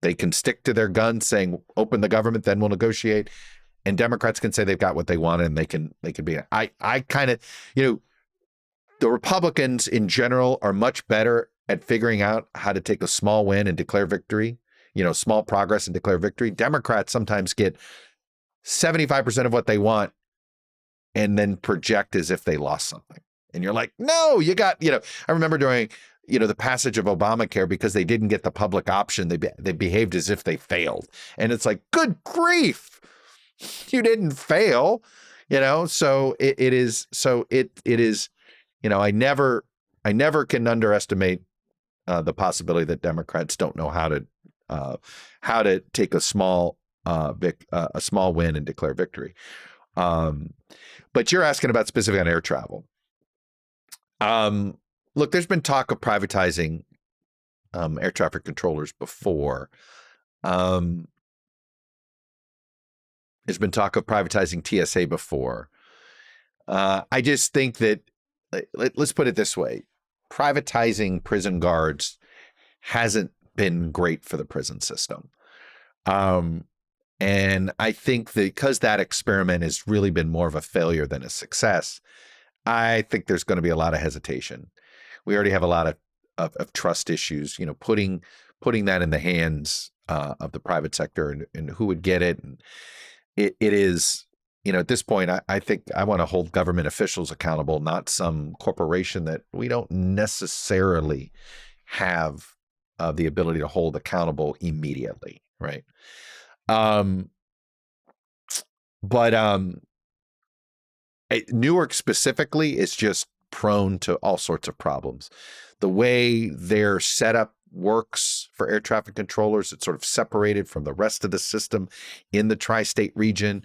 they can stick to their guns saying, open the government, then we'll negotiate. And Democrats can say they've got what they want and they can be. I kind of, the Republicans in general are much better at figuring out how to take a small win and declare victory, small progress and declare victory. Democrats sometimes get 75% of what they want and then project as if they lost something. And you're like, no, you got, I remember during the passage of Obamacare, because they didn't get the public option, they behaved as if they failed. And it's like, good grief, you didn't fail, so it is, I never can underestimate the possibility that Democrats don't know how to take a small win and declare victory. But you're asking about specific on air travel. Look, there's been talk of privatizing air traffic controllers before. There's been talk of privatizing TSA before. I just think that, let's put it this way, privatizing prison guards hasn't been great for the prison system. And I think that because that experiment has really been more of a failure than a success, I think there's going to be a lot of hesitation. We already have a lot of trust issues, putting that in the hands of the private sector and who would get it. And it is, at this point, I think I want to hold government officials accountable, not some corporation that we don't necessarily have the ability to hold accountable immediately, right? But Newark specifically is just prone to all sorts of problems. The way their setup works for air traffic controllers, it's sort of separated from the rest of the system in the tri-state region.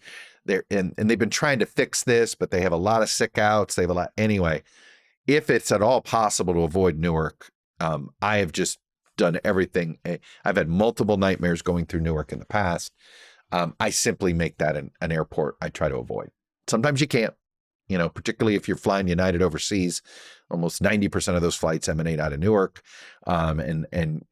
And they've been trying to fix this, but they have a lot of sick outs. They have a lot. Anyway, if it's at all possible to avoid Newark, I have just done everything. I've had multiple nightmares going through Newark in the past. I simply make that an airport I try to avoid. Sometimes you can't, particularly if you're flying United overseas. Almost 90% of those flights emanate out of Newark, and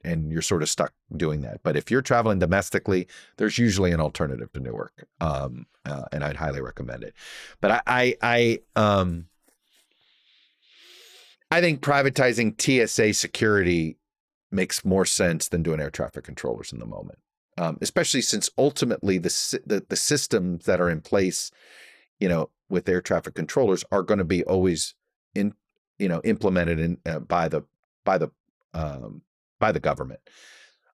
you're sort of stuck doing that. But if you're traveling domestically, there's usually an alternative to Newark, and I'd highly recommend it. But I think privatizing TSA security makes more sense than doing air traffic controllers in the moment, especially since ultimately the systems that are in place, with air traffic controllers are going to be always implemented by the government.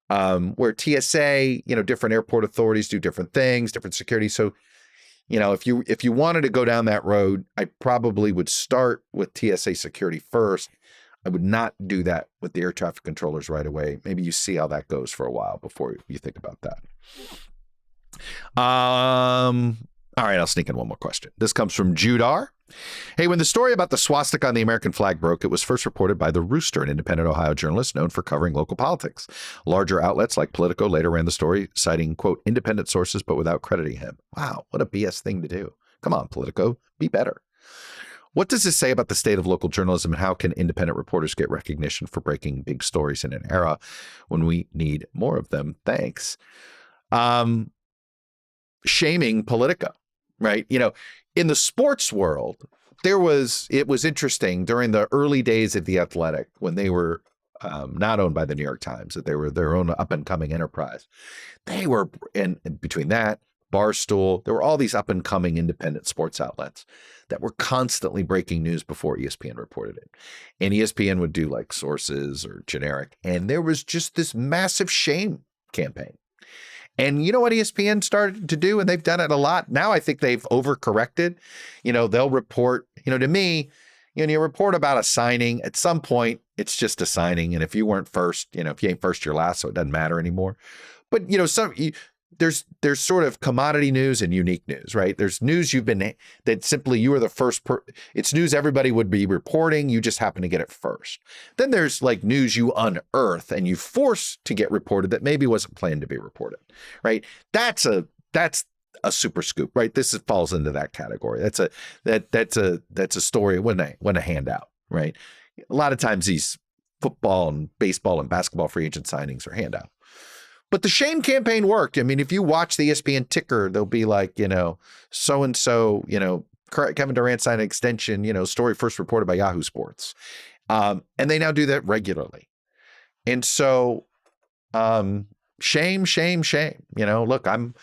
Where TSA, different airport authorities do different things, different security. So, if you wanted to go down that road, I probably would start with TSA security first. I would not do that with the air traffic controllers right away. Maybe you see how that goes for a while before you think about that. All right, I'll sneak in one more question. This comes from Judar. Hey, when the story about the swastika on the American flag broke, it was first reported by The Rooster, an independent Ohio journalist known for covering local politics. Larger outlets like Politico later ran the story, citing, quote, independent sources, but without crediting him. Wow, what a BS thing to do. Come on, Politico, be better. What does this say about the state of local journalism, and how can independent reporters get recognition for breaking big stories in an era when we need more of them? Thanks. Shaming Politico, right? In the sports world, it was interesting during the early days of The Athletic, when they were not owned by the New York Times, that they were their own up and coming enterprise. They were, and between that, Barstool, there were all these up and coming independent sports outlets that were constantly breaking news before ESPN reported it. And ESPN would do like sources or generic. And there was just this massive shame campaign. And you know what ESPN started to do? And they've done it a lot. Now I think they've overcorrected. They'll report, to me, you report about a signing. At some point, it's just a signing. And if you weren't first, if you ain't first, you're last, so it doesn't matter anymore. But, there's sort of commodity news and unique news, right? There's news that simply you were the first. It's news everybody would be reporting. You just happen to get it first. Then there's like news you unearth and you force to get reported that maybe wasn't planned to be reported, right? That's a super scoop, right? Falls into that category. That's a story. It wasn't a handout, right? A lot of times these football and baseball and basketball free agent signings are handout. But the shame campaign worked. I mean, if you watch the ESPN ticker, they'll be like, so-and-so, Kevin Durant signed an extension, story first reported by Yahoo Sports. And they now do that regularly. And so shame. Look, I'm,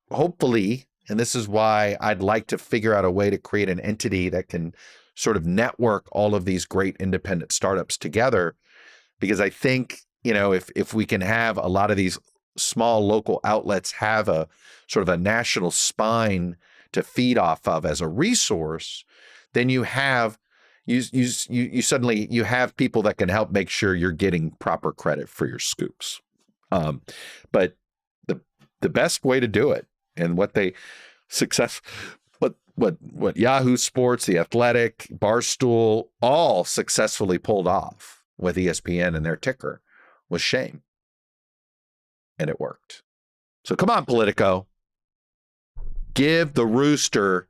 hopefully, and this is why I'd like to figure out a way to create an entity that can sort of network all of these great independent startups together, because I think, if we can have a lot of these small local outlets have a sort of a national spine to feed off of as a resource, then you suddenly have people that can help make sure you're getting proper credit for your scoops. But the best way to do it, and what Yahoo Sports, The Athletic, Barstool all successfully pulled off with ESPN and their ticker, was shame. And it worked. So come on, Politico. Give the Rooster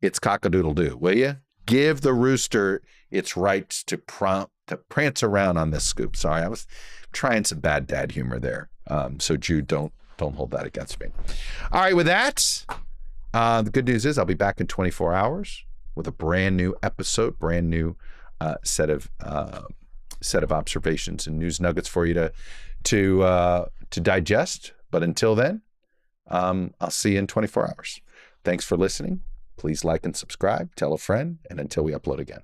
its cock-a-doodle-doo, will you? Give the Rooster its rights to prance around on this scoop. Sorry, I was trying some bad dad humor there. So Jude, don't hold that against me. All right, with that, the good news is I'll be back in 24 hours with a brand new episode, brand new set of observations and news nuggets for you to digest. But until then, I'll see you in 24 hours. Thanks for listening. Please like and subscribe, tell a friend, and until we upload again.